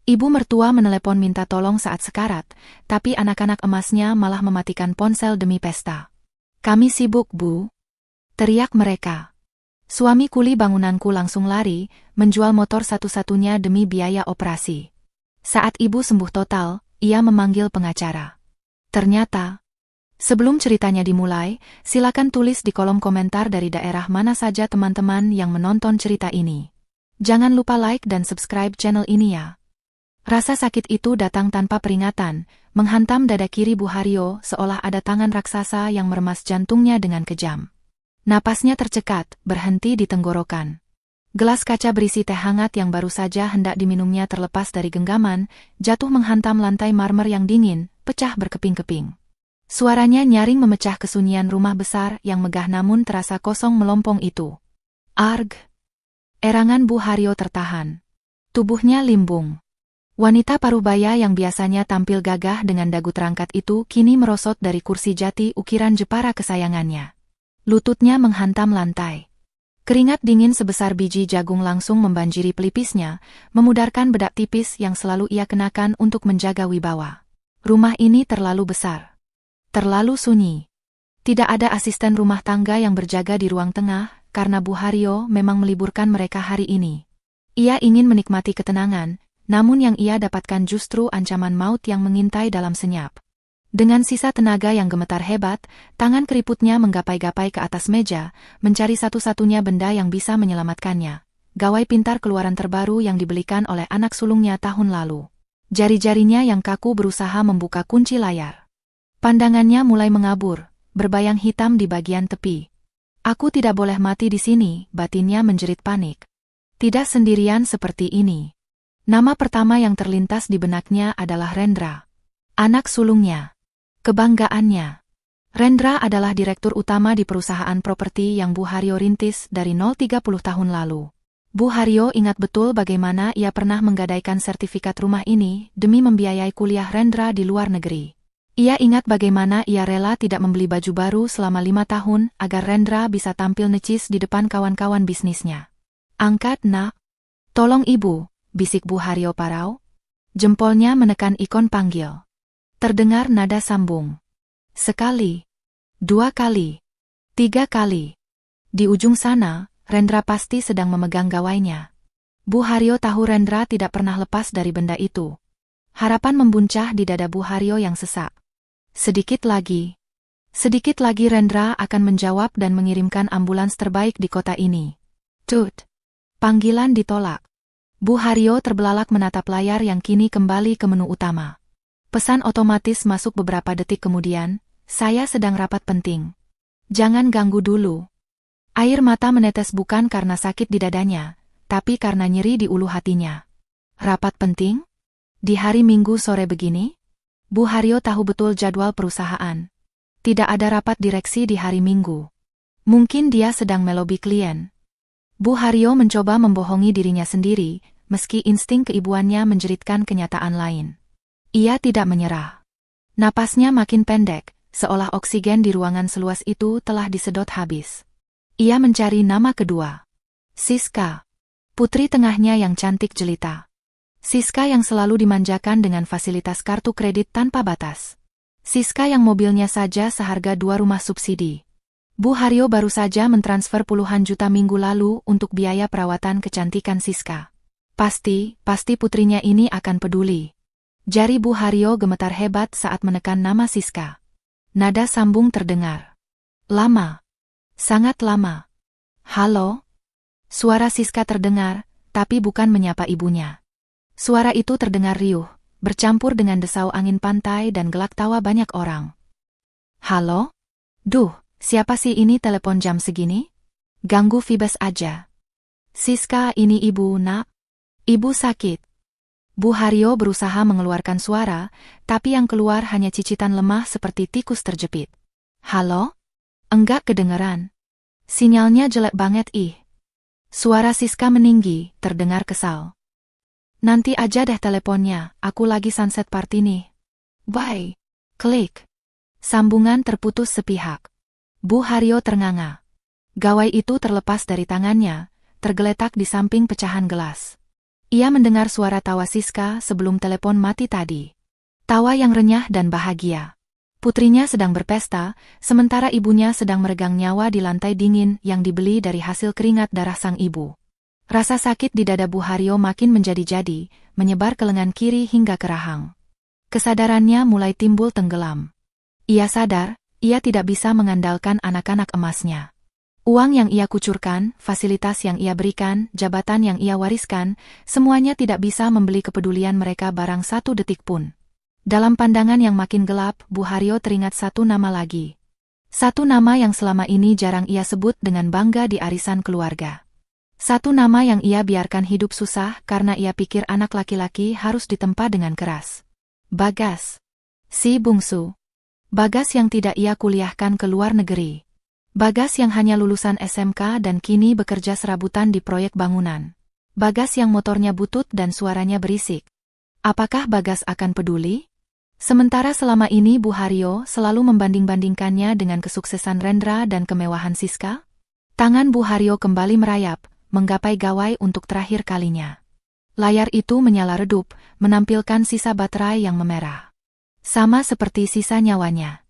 Ibu mertua menelepon minta tolong saat sekarat, tapi anak-anak emasnya malah mematikan ponsel demi pesta. "Kami sibuk, Bu," teriak mereka. Suami kuli bangunanku langsung lari, menjual motor satu-satunya demi biaya operasi. Saat ibu sembuh total, ia memanggil pengacara. Ternyata, sebelum ceritanya dimulai, silakan tulis di kolom komentar dari daerah mana saja teman-teman yang menonton cerita ini. Jangan lupa like dan subscribe channel ini ya. Rasa sakit itu datang tanpa peringatan, menghantam dada kiri Bu Haryo seolah ada tangan raksasa yang meremas jantungnya dengan kejam. Napasnya tercekat, berhenti di tenggorokan. Gelas kaca berisi teh hangat yang baru saja hendak diminumnya terlepas dari genggaman, jatuh menghantam lantai marmer yang dingin, pecah berkeping-keping. Suaranya nyaring memecah kesunyian rumah besar yang megah namun terasa kosong melompong itu. Arg! Erangan Bu Haryo tertahan. Tubuhnya limbung. Wanita parubaya yang biasanya tampil gagah dengan dagu terangkat itu kini merosot dari kursi jati ukiran Jepara kesayangannya. Lututnya menghantam lantai. Keringat dingin sebesar biji jagung langsung membanjiri pelipisnya, memudarkan bedak tipis yang selalu ia kenakan untuk menjaga wibawa. Rumah ini terlalu besar. Terlalu sunyi. Tidak ada asisten rumah tangga yang berjaga di ruang tengah, karena Bu Haryo memang meliburkan mereka hari ini. Ia ingin menikmati ketenangan, namun yang ia dapatkan justru ancaman maut yang mengintai dalam senyap. Dengan sisa tenaga yang gemetar hebat, tangan keriputnya menggapai-gapai ke atas meja, mencari satu-satunya benda yang bisa menyelamatkannya. Gawai pintar keluaran terbaru yang dibelikan oleh anak sulungnya tahun lalu. Jari-jarinya yang kaku berusaha membuka kunci layar. Pandangannya mulai mengabur, berbayang hitam di bagian tepi. "Aku tidak boleh mati di sini," batinnya menjerit panik. Tidak sendirian seperti ini. Nama pertama yang terlintas di benaknya adalah Rendra. Anak sulungnya. Kebanggaannya. Rendra adalah direktur utama di perusahaan properti yang Bu Haryo rintis dari 30 tahun lalu. Bu Haryo ingat betul bagaimana ia pernah menggadaikan sertifikat rumah ini demi membiayai kuliah Rendra di luar negeri. Ia ingat bagaimana ia rela tidak membeli baju baru selama 5 tahun agar Rendra bisa tampil necis di depan kawan-kawan bisnisnya. "Angkat, Nak. Tolong Ibu," bisik Bu Haryo parau. Jempolnya menekan ikon panggil. Terdengar nada sambung. Sekali, 2 kali, 3 kali. Di ujung sana, Rendra pasti sedang memegang gawainya. Bu Haryo tahu Rendra tidak pernah lepas dari benda itu. Harapan membuncah di dada Bu Haryo yang sesak. Sedikit lagi Rendra akan menjawab dan mengirimkan ambulans terbaik di kota ini. Tut! Panggilan ditolak. Bu Haryo terbelalak menatap layar yang kini kembali ke menu utama. Pesan otomatis masuk beberapa detik kemudian, "Saya sedang rapat penting. Jangan ganggu dulu." Air mata menetes bukan karena sakit di dadanya, tapi karena nyeri di ulu hatinya. Rapat penting? Di hari Minggu sore begini? Bu Haryo tahu betul jadwal perusahaan. Tidak ada rapat direksi di hari Minggu. Mungkin dia sedang melobi klien. Bu Haryo mencoba membohongi dirinya sendiri, meski insting keibuannya menjeritkan kenyataan lain. Ia tidak menyerah. Napasnya makin pendek, seolah oksigen di ruangan seluas itu telah disedot habis. Ia mencari nama kedua. Siska. Putri tengahnya yang cantik jelita. Siska yang selalu dimanjakan dengan fasilitas kartu kredit tanpa batas. Siska yang mobilnya saja seharga 2 rumah subsidi. Bu Haryo baru saja mentransfer puluhan juta minggu lalu untuk biaya perawatan kecantikan Siska. Pasti putrinya ini akan peduli. Jari Bu Haryo gemetar hebat saat menekan nama Siska. Nada sambung terdengar. Lama. Sangat lama. "Halo?" Suara Siska terdengar, tapi bukan menyapa ibunya. Suara itu terdengar riuh, bercampur dengan desau angin pantai dan gelak tawa banyak orang. "Halo? Duh, siapa sih ini telepon jam segini? Ganggu Vibes aja." "Siska, ini Ibu, Nak. Ibu sakit." Bu Haryo berusaha mengeluarkan suara, tapi yang keluar hanya cicitan lemah seperti tikus terjepit. "Halo? Enggak kedengeran. Sinyalnya jelek banget ih." Suara Siska meninggi, terdengar kesal. "Nanti aja deh teleponnya, aku lagi sunset party nih. Bye." Klik. Sambungan terputus sepihak. Bu Haryo ternganga. Gawai itu terlepas dari tangannya, tergeletak di samping pecahan gelas. Ia mendengar suara tawa Siska sebelum telepon mati tadi. Tawa yang renyah dan bahagia. Putrinya sedang berpesta, sementara ibunya sedang meregang nyawa di lantai dingin yang dibeli dari hasil keringat darah sang ibu. Rasa sakit di dada Bu Haryo makin menjadi-jadi, menyebar ke lengan kiri hingga ke rahang. Kesadarannya mulai timbul tenggelam. Ia sadar, ia tidak bisa mengandalkan anak-anak emasnya. Uang yang ia kucurkan, fasilitas yang ia berikan, jabatan yang ia wariskan, semuanya tidak bisa membeli kepedulian mereka barang satu detik pun. Dalam pandangan yang makin gelap, Bu Haryo teringat satu nama lagi. Satu nama yang selama ini jarang ia sebut dengan bangga di arisan keluarga. Satu nama yang ia biarkan hidup susah karena ia pikir anak laki-laki harus ditempa dengan keras. Bagas. Si bungsu. Bagas yang tidak ia kuliahkan ke luar negeri. Bagas yang hanya lulusan SMK dan kini bekerja serabutan di proyek bangunan. Bagas yang motornya butut dan suaranya berisik. Apakah Bagas akan peduli? Sementara selama ini Bu Haryo selalu membanding-bandingkannya dengan kesuksesan Rendra dan kemewahan Siska. Tangan Bu Haryo kembali merayap, menggapai gawai untuk terakhir kalinya. Layar itu menyala redup, menampilkan sisa baterai yang memerah. Sama seperti sisa nyawanya.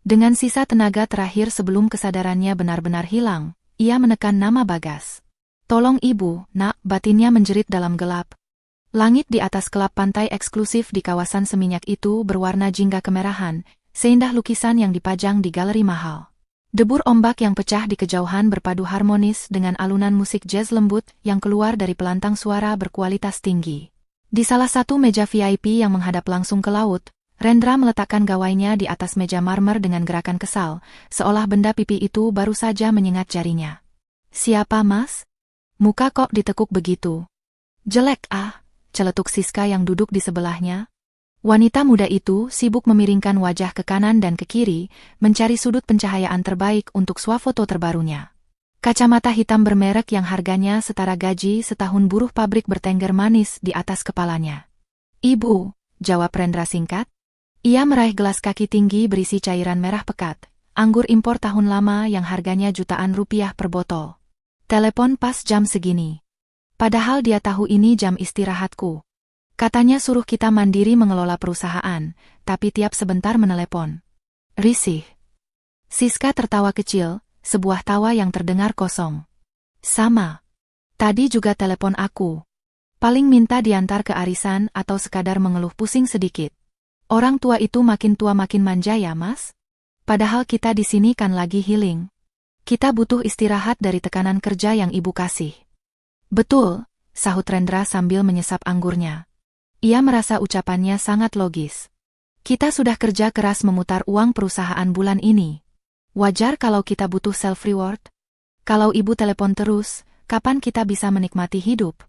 Dengan sisa tenaga terakhir sebelum kesadarannya benar-benar hilang, ia menekan nama Bagas. "Tolong ibu, nak," batinnya menjerit dalam gelap. Langit di atas kelap pantai eksklusif di kawasan seminyak itu berwarna jingga kemerahan, seindah lukisan yang dipajang di galeri mahal. Debur ombak yang pecah di kejauhan berpadu harmonis dengan alunan musik jazz lembut yang keluar dari pelantang suara berkualitas tinggi. Di salah satu meja VIP yang menghadap langsung ke laut, Rendra meletakkan gawainya di atas meja marmer dengan gerakan kesal, seolah benda pipi itu baru saja menyengat jarinya. "Siapa, Mas? Muka kok ditekuk begitu?" "Jelek ah," celetuk Siska yang duduk di sebelahnya. Wanita muda itu sibuk memiringkan wajah ke kanan dan ke kiri, mencari sudut pencahayaan terbaik untuk swafoto terbarunya. Kacamata hitam bermerek yang harganya setara gaji setahun buruh pabrik bertengger manis di atas kepalanya. "Ibu," jawab Rendra singkat. Ia meraih gelas kaki tinggi berisi cairan merah pekat, anggur impor tahun lama yang harganya jutaan rupiah per botol. "Telepon pas jam segini. Padahal dia tahu ini jam istirahatku. Katanya suruh kita mandiri mengelola perusahaan, tapi tiap sebentar menelepon." Risih. Siska tertawa kecil, sebuah tawa yang terdengar kosong. "Sama. Tadi juga telepon aku. Paling minta diantar ke arisan atau sekadar mengeluh pusing sedikit. Orang tua itu makin tua makin manja ya, Mas? Padahal kita di sini kan lagi healing. Kita butuh istirahat dari tekanan kerja yang ibu kasih." "Betul," sahut Rendra sambil menyesap anggurnya. Ia merasa ucapannya sangat logis. "Kita sudah kerja keras memutar uang perusahaan bulan ini. Wajar kalau kita butuh self-reward. Kalau ibu telepon terus, kapan kita bisa menikmati hidup?"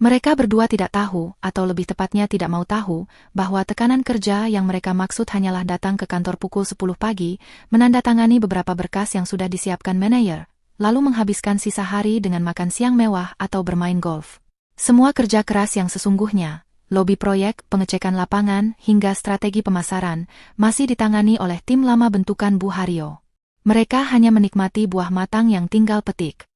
Mereka berdua tidak tahu, atau lebih tepatnya tidak mau tahu, bahwa tekanan kerja yang mereka maksud hanyalah datang ke kantor pukul 10 pagi, menandatangani beberapa berkas yang sudah disiapkan manajer, lalu menghabiskan sisa hari dengan makan siang mewah atau bermain golf. Semua kerja keras yang sesungguhnya, lobi proyek, pengecekan lapangan, hingga strategi pemasaran, masih ditangani oleh tim lama bentukan Bu Haryo. Mereka hanya menikmati buah matang yang tinggal petik.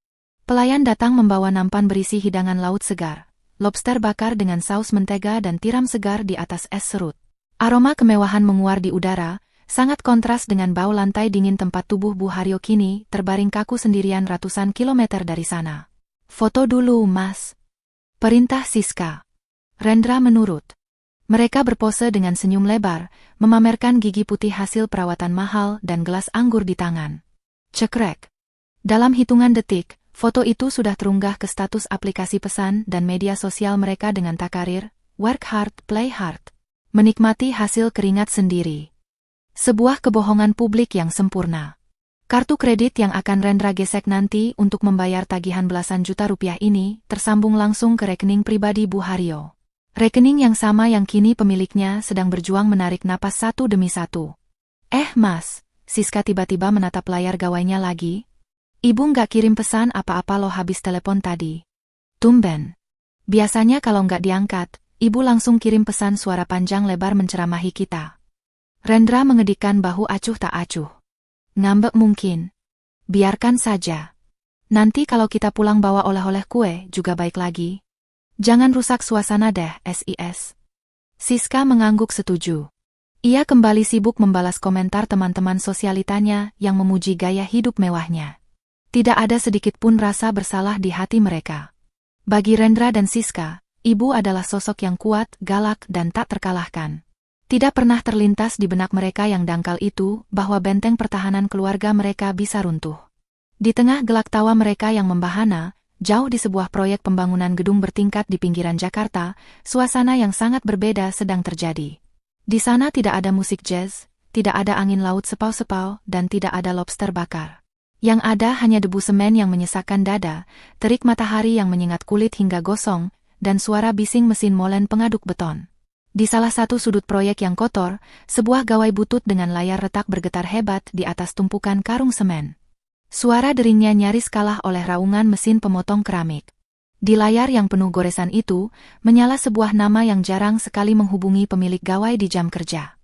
Pelayan datang membawa nampan berisi hidangan laut segar, lobster bakar dengan saus mentega dan tiram segar di atas es serut. Aroma kemewahan menguar di udara, sangat kontras dengan bau lantai dingin tempat tubuh Bu Haryo kini terbaring kaku sendirian ratusan kilometer dari sana. "Foto dulu, Mas," perintah Siska. Rendra menurut. Mereka berpose dengan senyum lebar, memamerkan gigi putih hasil perawatan mahal dan gelas anggur di tangan. Cekrek. Dalam hitungan detik, foto itu sudah terunggah ke status aplikasi pesan dan media sosial mereka dengan takarir, "Work hard, play hard." Menikmati hasil keringat sendiri. Sebuah kebohongan publik yang sempurna. Kartu kredit yang akan Rendra gesek nanti untuk membayar tagihan belasan juta rupiah ini tersambung langsung ke rekening pribadi Bu Haryo. Rekening yang sama yang kini pemiliknya sedang berjuang menarik napas satu demi satu. Mas," Siska tiba-tiba menatap layar gawainya lagi. "Ibu nggak kirim pesan apa-apa lo habis telepon tadi." "Tumben. Biasanya kalau nggak diangkat, ibu langsung kirim pesan suara panjang lebar menceramahi kita." Rendra mengedikkan bahu acuh tak acuh. "Ngambek mungkin. Biarkan saja. Nanti kalau kita pulang bawa oleh-oleh kue juga baik lagi." Jangan rusak suasana deh, SIS. Siska mengangguk setuju. Ia kembali sibuk membalas komentar teman-teman sosialitanya yang memuji gaya hidup mewahnya. Tidak ada sedikit pun rasa bersalah di hati mereka. Bagi Rendra dan Siska, ibu adalah sosok yang kuat, galak, dan tak terkalahkan. Tidak pernah terlintas di benak mereka yang dangkal itu bahwa benteng pertahanan keluarga mereka bisa runtuh. Di tengah gelak tawa mereka yang membahana, jauh di sebuah proyek pembangunan gedung bertingkat di pinggiran Jakarta, suasana yang sangat berbeda sedang terjadi. Di sana tidak ada musik jazz, tidak ada angin laut sepau-sepau, dan tidak ada lobster bakar. Yang ada hanya debu semen yang menyesakkan dada, terik matahari yang menyengat kulit hingga gosong, dan suara bising mesin molen pengaduk beton. Di salah satu sudut proyek yang kotor, sebuah gawai butut dengan layar retak bergetar hebat di atas tumpukan karung semen. Suara deringnya nyaris kalah oleh raungan mesin pemotong keramik. Di layar yang penuh goresan itu, menyala sebuah nama yang jarang sekali menghubungi pemilik gawai di jam kerja.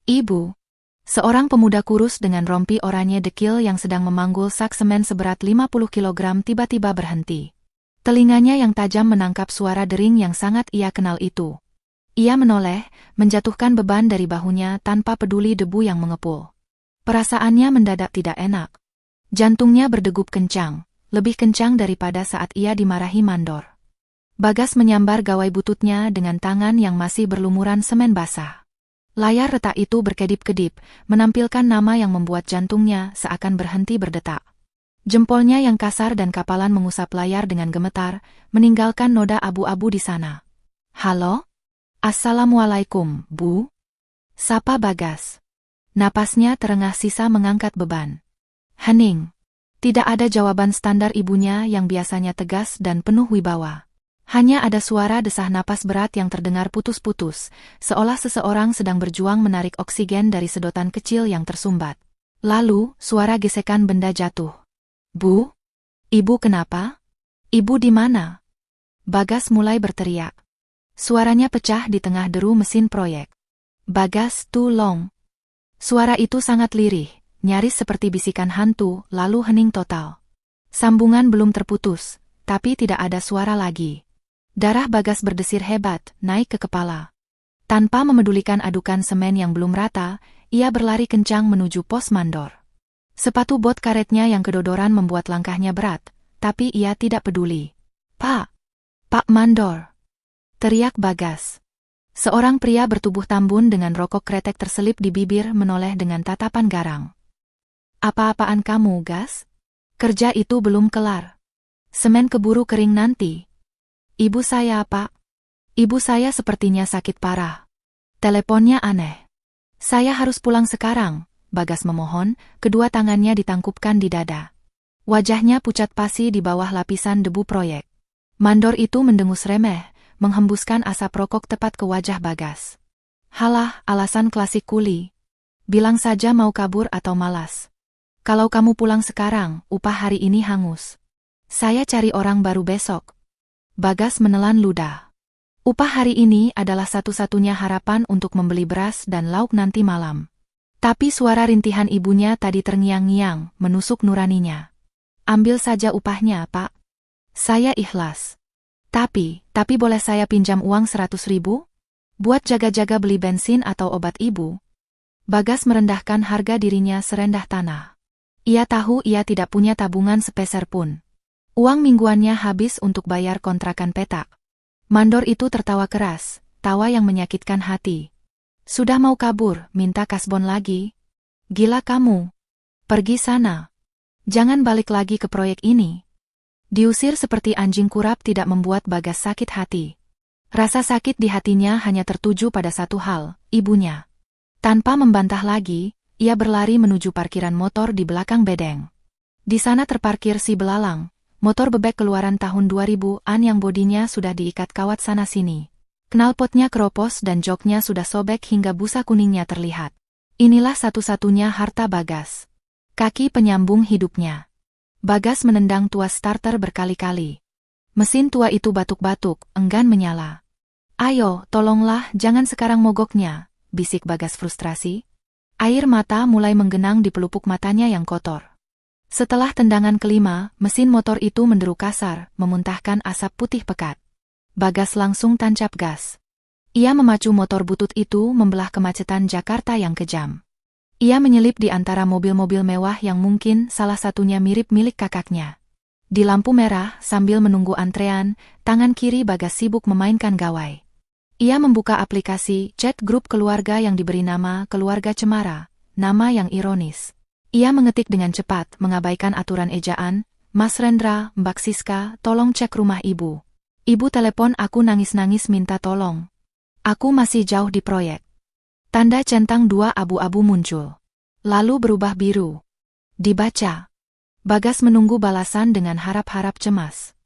Ibu. Seorang pemuda kurus dengan rompi oranye dekil yang sedang memanggul sak semen seberat 50 kg tiba-tiba berhenti. Telinganya yang tajam menangkap suara dering yang sangat ia kenal itu. Ia menoleh, menjatuhkan beban dari bahunya tanpa peduli debu yang mengepul. Perasaannya mendadak tidak enak. Jantungnya berdegup kencang, lebih kencang daripada saat ia dimarahi mandor. Bagas menyambar gawai bututnya dengan tangan yang masih berlumuran semen basah. Layar retak itu berkedip-kedip, menampilkan nama yang membuat jantungnya seakan berhenti berdetak. Jempolnya yang kasar dan kapalan mengusap layar dengan gemetar, meninggalkan noda abu-abu di sana. Halo? Assalamualaikum, Bu? Sapa Bagas. Napasnya terengah sisa mengangkat beban. Hening. Tidak ada jawaban standar ibunya yang biasanya tegas dan penuh wibawa. Hanya ada suara desah napas berat yang terdengar putus-putus, seolah seseorang sedang berjuang menarik oksigen dari sedotan kecil yang tersumbat. Lalu, suara gesekan benda jatuh. Bu? Ibu kenapa? Ibu di mana? Bagas mulai berteriak. Suaranya pecah di tengah deru mesin proyek. Bagas, tolong. Suara itu sangat lirih, nyaris seperti bisikan hantu, lalu hening total. Sambungan belum terputus, tapi tidak ada suara lagi. Darah Bagas berdesir hebat, naik ke kepala. Tanpa memedulikan adukan semen yang belum rata, ia berlari kencang menuju pos mandor. Sepatu bot karetnya yang kedodoran membuat langkahnya berat, tapi ia tidak peduli. Pak! Pak Mandor! Teriak Bagas. Seorang pria bertubuh tambun dengan rokok kretek terselip di bibir menoleh dengan tatapan garang. Apa-apaan kamu, Gas? Kerja itu belum kelar. Semen keburu kering nanti. Ibu saya, Pak. Ibu saya sepertinya sakit parah. Teleponnya aneh. Saya harus pulang sekarang, Bagas memohon, kedua tangannya ditangkupkan di dada. Wajahnya pucat pasi di bawah lapisan debu proyek. Mandor itu mendengus remeh, menghembuskan asap rokok tepat ke wajah Bagas. Halah, alasan klasik kuli. Bilang saja mau kabur atau malas. Kalau kamu pulang sekarang, upah hari ini hangus. Saya cari orang baru besok. Bagas menelan ludah. Upah hari ini adalah satu-satunya harapan untuk membeli beras dan lauk nanti malam. Tapi suara rintihan ibunya tadi terngiang-ngiang, menusuk nuraninya. Ambil saja upahnya, Pak. Saya ikhlas. Tapi boleh saya pinjam uang 100.000? Buat jaga-jaga beli bensin atau obat ibu? Bagas merendahkan harga dirinya serendah tanah. Ia tahu ia tidak punya tabungan sepeser pun. Uang mingguannya habis untuk bayar kontrakan petak. Mandor itu tertawa keras, tawa yang menyakitkan hati. Sudah mau kabur, minta kasbon lagi? Gila kamu. Pergi sana. Jangan balik lagi ke proyek ini. Diusir seperti anjing kurap tidak membuat Bagas sakit hati. Rasa sakit di hatinya hanya tertuju pada satu hal, ibunya. Tanpa membantah lagi, ia berlari menuju parkiran motor di belakang bedeng. Di sana terparkir si belalang, motor bebek keluaran tahun 2000-an yang bodinya sudah diikat kawat sana-sini. Knalpotnya keropos dan joknya sudah sobek hingga busa kuningnya terlihat. Inilah satu-satunya harta Bagas. Kaki penyambung hidupnya. Bagas menendang tuas starter berkali-kali. Mesin tua itu batuk-batuk, enggan menyala. Ayo, tolonglah, jangan sekarang mogoknya, bisik Bagas frustrasi. Air mata mulai menggenang di pelupuk matanya yang kotor. Setelah tendangan kelima, mesin motor itu menderu kasar, memuntahkan asap putih pekat. Bagas langsung tancap gas. Ia memacu motor butut itu membelah kemacetan Jakarta yang kejam. Ia menyelip di antara mobil-mobil mewah yang mungkin salah satunya mirip milik kakaknya. Di lampu merah, sambil menunggu antrean, tangan kiri Bagas sibuk memainkan gawai. Ia membuka aplikasi chat grup keluarga yang diberi nama Keluarga Cemara, nama yang ironis. Ia mengetik dengan cepat, mengabaikan aturan ejaan, "Mas Rendra, Mbak Siska, tolong cek rumah ibu. Ibu telepon aku nangis-nangis minta tolong. Aku masih jauh di proyek." Tanda centang 2 abu-abu muncul. Lalu berubah biru. Dibaca. Bagas menunggu balasan dengan harap-harap cemas.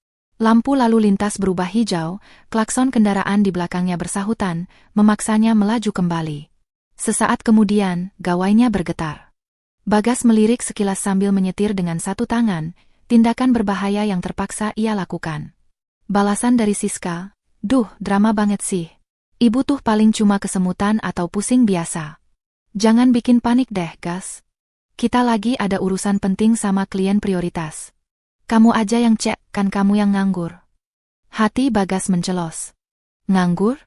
Lampu lalu lintas berubah hijau, klakson kendaraan di belakangnya bersahutan, memaksanya melaju kembali. Sesaat kemudian, gawainya bergetar. Bagas melirik sekilas sambil menyetir dengan satu tangan, tindakan berbahaya yang terpaksa ia lakukan. Balasan dari Siska, "Duh, drama banget sih. Ibu tuh paling cuma kesemutan atau pusing biasa. Jangan bikin panik deh, Gas. Kita lagi ada urusan penting sama klien prioritas. Kamu aja yang cek, kan kamu yang nganggur." Hati Bagas mencelos. Nganggur?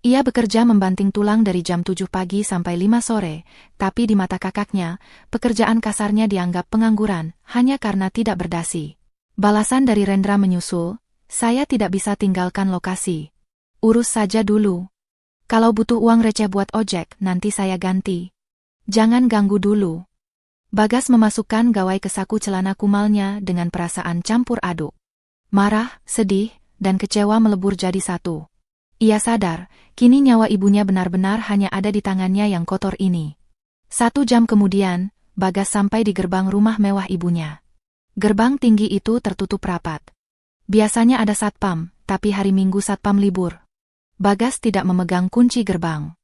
Ia bekerja membanting tulang dari jam 7 pagi sampai 5 sore, tapi di mata kakaknya, pekerjaan kasarnya dianggap pengangguran, hanya karena tidak berdasi. Balasan dari Rendra menyusul, "Saya tidak bisa tinggalkan lokasi. Urus saja dulu. Kalau butuh uang receh buat ojek, nanti saya ganti. Jangan ganggu dulu." Bagas memasukkan gawai ke saku celana kumalnya dengan perasaan campur aduk. Marah, sedih, dan kecewa melebur jadi satu. Ia sadar, kini nyawa ibunya benar-benar hanya ada di tangannya yang kotor ini. 1 jam kemudian, Bagas sampai di gerbang rumah mewah ibunya. Gerbang tinggi itu tertutup rapat. Biasanya ada satpam, tapi hari Minggu satpam libur. Bagas tidak memegang kunci gerbang.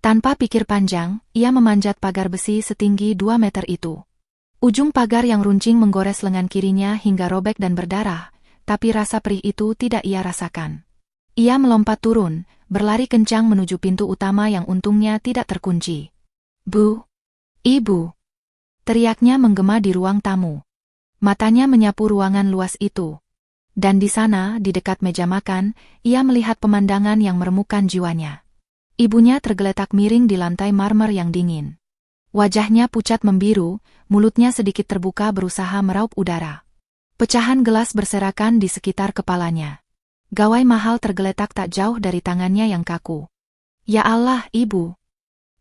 Tanpa pikir panjang, ia memanjat pagar besi setinggi 2 meter itu. Ujung pagar yang runcing menggores lengan kirinya hingga robek dan berdarah, tapi rasa perih itu tidak ia rasakan. Ia melompat turun, berlari kencang menuju pintu utama yang untungnya tidak terkunci. "Bu! Ibu!" teriaknya menggema di ruang tamu. Matanya menyapu ruangan luas itu. Dan di sana, di dekat meja makan, ia melihat pemandangan yang meremukkan jiwanya. Ibunya tergeletak miring di lantai marmer yang dingin. Wajahnya pucat membiru, mulutnya sedikit terbuka berusaha meraup udara. Pecahan gelas berserakan di sekitar kepalanya. Gawai mahal tergeletak tak jauh dari tangannya yang kaku. "Ya Allah, Ibu!"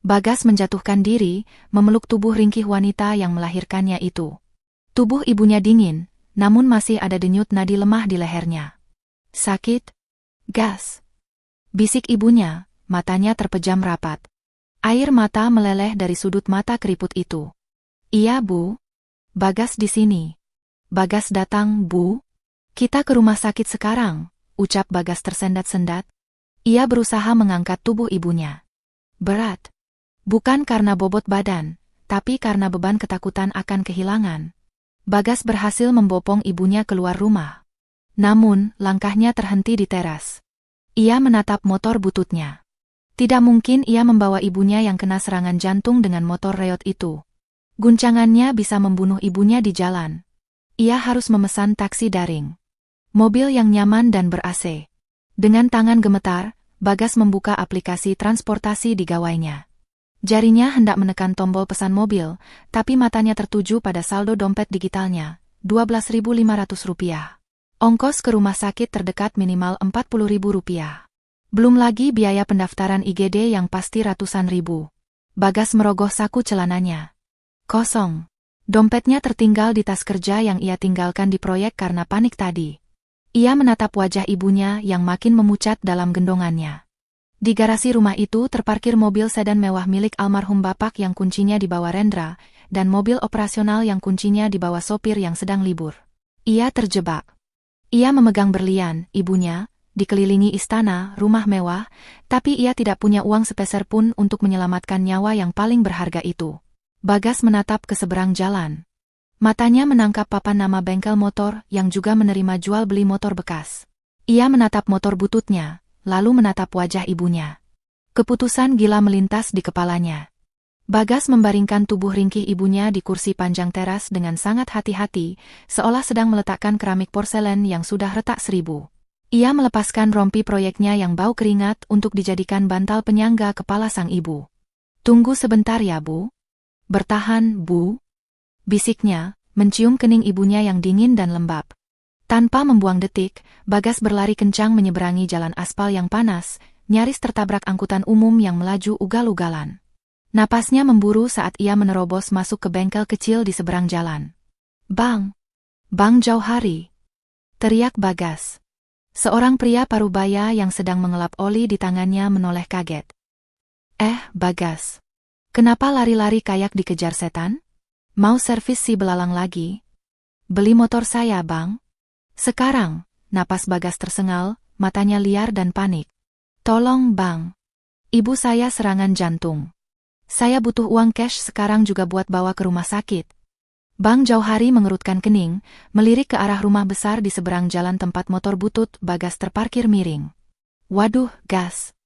Bagas menjatuhkan diri, memeluk tubuh ringkih wanita yang melahirkannya itu. Tubuh ibunya dingin, namun masih ada denyut nadi lemah di lehernya. "Sakit? Gas!" bisik ibunya, matanya terpejam rapat. Air mata meleleh dari sudut mata keriput itu. "Iya, Bu. Bagas di sini." "Bagas datang, Bu? Kita ke rumah sakit sekarang," ucap Bagas tersendat-sendat. Ia berusaha mengangkat tubuh ibunya. Berat. Bukan karena bobot badan, tapi karena beban ketakutan akan kehilangan. Bagas berhasil membopong ibunya keluar rumah. Namun, langkahnya terhenti di teras. Ia menatap motor bututnya. Tidak mungkin ia membawa ibunya yang kena serangan jantung dengan motor reot itu. Guncangannya bisa membunuh ibunya di jalan. Ia harus memesan taksi daring. Mobil yang nyaman dan ber-AC. Dengan tangan gemetar, Bagas membuka aplikasi transportasi di gawainya. Jarinya hendak menekan tombol pesan mobil, tapi matanya tertuju pada saldo dompet digitalnya, Rp12.500. Ongkos ke rumah sakit terdekat minimal Rp40.000. Belum lagi biaya pendaftaran IGD yang pasti ratusan ribu. Bagas merogoh saku celananya. Kosong. Dompetnya tertinggal di tas kerja yang ia tinggalkan di proyek karena panik tadi. Ia menatap wajah ibunya yang makin memucat dalam gendongannya. Di garasi rumah itu terparkir mobil sedan mewah milik almarhum bapak yang kuncinya dibawa Rendra, dan mobil operasional yang kuncinya dibawa sopir yang sedang libur. Ia terjebak. Ia memegang berlian, ibunya, dikelilingi istana, rumah mewah, tapi ia tidak punya uang sepeser pun untuk menyelamatkan nyawa yang paling berharga itu. Bagas menatap ke seberang jalan. Matanya menangkap papan nama bengkel motor yang juga menerima jual beli motor bekas. Ia menatap motor bututnya, lalu menatap wajah ibunya. Keputusan gila melintas di kepalanya. Bagas membaringkan tubuh ringkih ibunya di kursi panjang teras dengan sangat hati-hati, seolah sedang meletakkan keramik porselen yang sudah retak 1000. Ia melepaskan rompi proyeknya yang bau keringat untuk dijadikan bantal penyangga kepala sang ibu. Tunggu sebentar ya, Bu. Bertahan, Bu. Bisiknya, mencium kening ibunya yang dingin dan lembab. Tanpa membuang detik, Bagas berlari kencang menyeberangi jalan aspal yang panas, nyaris tertabrak angkutan umum yang melaju ugal-ugalan. Napasnya memburu saat ia menerobos masuk ke bengkel kecil di seberang jalan. Bang! Bang Jauhari! Teriak Bagas. Seorang pria parubaya yang sedang mengelap oli di tangannya menoleh kaget. Bagas. Kenapa lari-lari kayak dikejar setan? Mau servis si belalang lagi? Beli motor saya, Bang. Sekarang, napas Bagas tersengal, matanya liar dan panik. Tolong, Bang. Ibu saya serangan jantung. Saya butuh uang cash sekarang juga buat bawa ke rumah sakit. Bang Jauhari mengerutkan kening, melirik ke arah rumah besar di seberang jalan tempat motor butut Bagas terparkir miring. Waduh, Gas.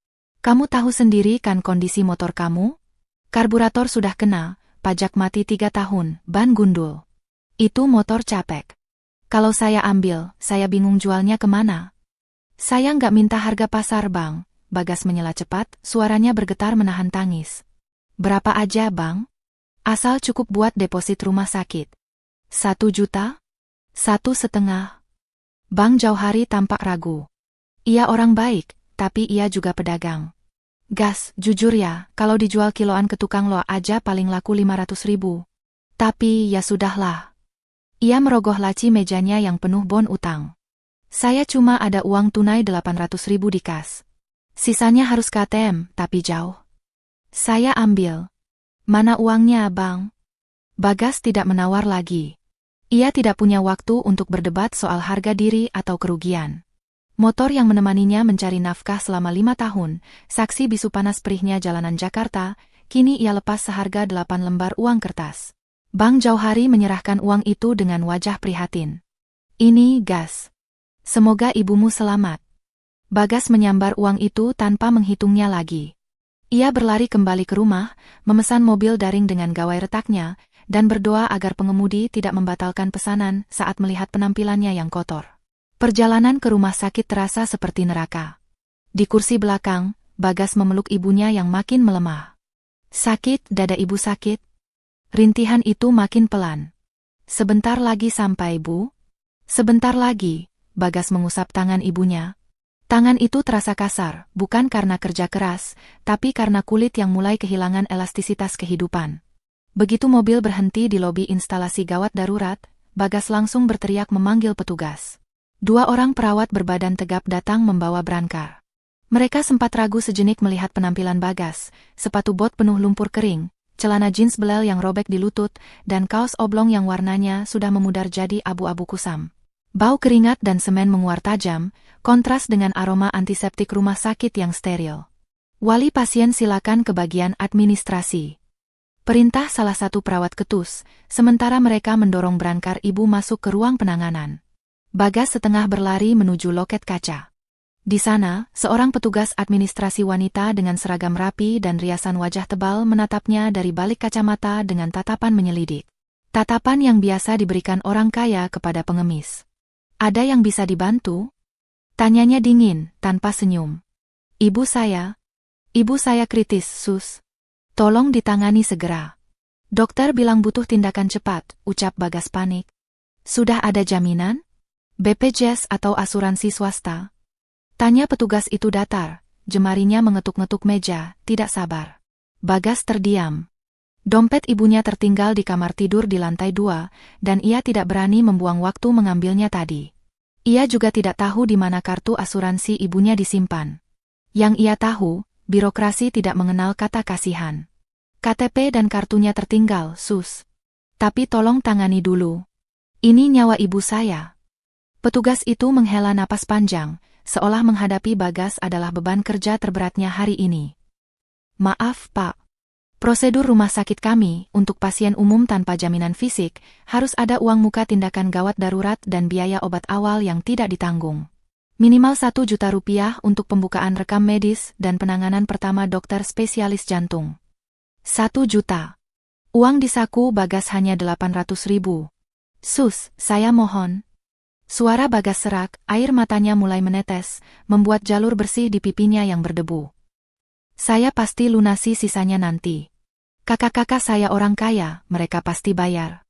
Kamu tahu sendiri kan kondisi motor kamu? Karburator sudah kena, pajak mati 3 tahun, ban gundul. Itu motor capek. Kalau saya ambil, saya bingung jualnya kemana. Saya nggak minta harga pasar, Bang. Bagas menyela cepat, suaranya bergetar menahan tangis. Berapa aja, Bang? Asal cukup buat deposit rumah sakit. 1 juta? 1,5. Bang Jauhari tampak ragu. Ia orang baik, tapi ia juga pedagang. Gas, jujur ya, kalau dijual kiloan ke tukang lo aja paling laku 500.000. Tapi ya sudahlah. Ia merogoh laci mejanya yang penuh bon utang. Saya cuma ada uang tunai 800.000 di kas. Sisanya harus ke ATM, tapi jauh. Saya ambil. Mana uangnya, Bang? Bagas tidak menawar lagi. Ia tidak punya waktu untuk berdebat soal harga diri atau kerugian. Motor yang menemaninya mencari nafkah selama 5 tahun, saksi bisu panas perihnya jalanan Jakarta, kini ia lepas seharga 8 lembar uang kertas. Bang Jauhari menyerahkan uang itu dengan wajah prihatin. Ini, Gas. Semoga ibumu selamat. Bagas menyambar uang itu tanpa menghitungnya lagi. Ia berlari kembali ke rumah, memesan mobil daring dengan gawai retaknya, dan berdoa agar pengemudi tidak membatalkan pesanan saat melihat penampilannya yang kotor. Perjalanan ke rumah sakit terasa seperti neraka. Di kursi belakang, Bagas memeluk ibunya yang makin melemah. Sakit, dada ibu sakit? Rintihan itu makin pelan. Sebentar lagi sampai, Bu. Sebentar lagi, Bagas mengusap tangan ibunya. Tangan itu terasa kasar, bukan karena kerja keras, tapi karena kulit yang mulai kehilangan elastisitas kehidupan. Begitu mobil berhenti di lobi instalasi gawat darurat, Bagas langsung berteriak memanggil petugas. 2 orang perawat berbadan tegap datang membawa brankar. Mereka sempat ragu sejenik melihat penampilan Bagas, sepatu bot penuh lumpur kering, celana jeans belel yang robek di lutut, dan kaos oblong yang warnanya sudah memudar jadi abu-abu kusam. Bau keringat dan semen menguar tajam, kontras dengan aroma antiseptik rumah sakit yang steril. Wali pasien silakan ke bagian administrasi. Perintah salah satu perawat ketus, sementara mereka mendorong brankar ibu masuk ke ruang penanganan. Bagas setengah berlari menuju loket kaca. Di sana, seorang petugas administrasi wanita dengan seragam rapi dan riasan wajah tebal menatapnya dari balik kacamata dengan tatapan menyelidik. Tatapan yang biasa diberikan orang kaya kepada pengemis. Ada yang bisa dibantu? Tanyanya dingin, tanpa senyum. Ibu saya kritis, Sus. Tolong ditangani segera. Dokter bilang butuh tindakan cepat, ucap Bagas panik. Sudah ada jaminan? BPJS atau asuransi swasta? Tanya petugas itu datar, jemarinya mengetuk-ngetuk meja, tidak sabar. Bagas terdiam. Dompet ibunya tertinggal di kamar tidur di lantai 2, dan ia tidak berani membuang waktu mengambilnya tadi. Ia juga tidak tahu di mana kartu asuransi ibunya disimpan. Yang ia tahu, birokrasi tidak mengenal kata kasihan. KTP dan kartunya tertinggal, Sus. Tapi tolong tangani dulu. Ini nyawa ibu saya. Petugas itu menghela napas panjang, seolah menghadapi Bagas adalah beban kerja terberatnya hari ini. Maaf, Pak. Prosedur rumah sakit kami, untuk pasien umum tanpa jaminan fisik, harus ada uang muka tindakan gawat darurat dan biaya obat awal yang tidak ditanggung. Minimal 1 juta rupiah untuk pembukaan rekam medis dan penanganan pertama dokter spesialis jantung. 1 juta. Uang di saku Bagas hanya 800.000. Sus, saya mohon. Suara Bagas serak, air matanya mulai menetes, membuat jalur bersih di pipinya yang berdebu. Saya pasti lunasi sisanya nanti. Kakak-kakak saya orang kaya, mereka pasti bayar.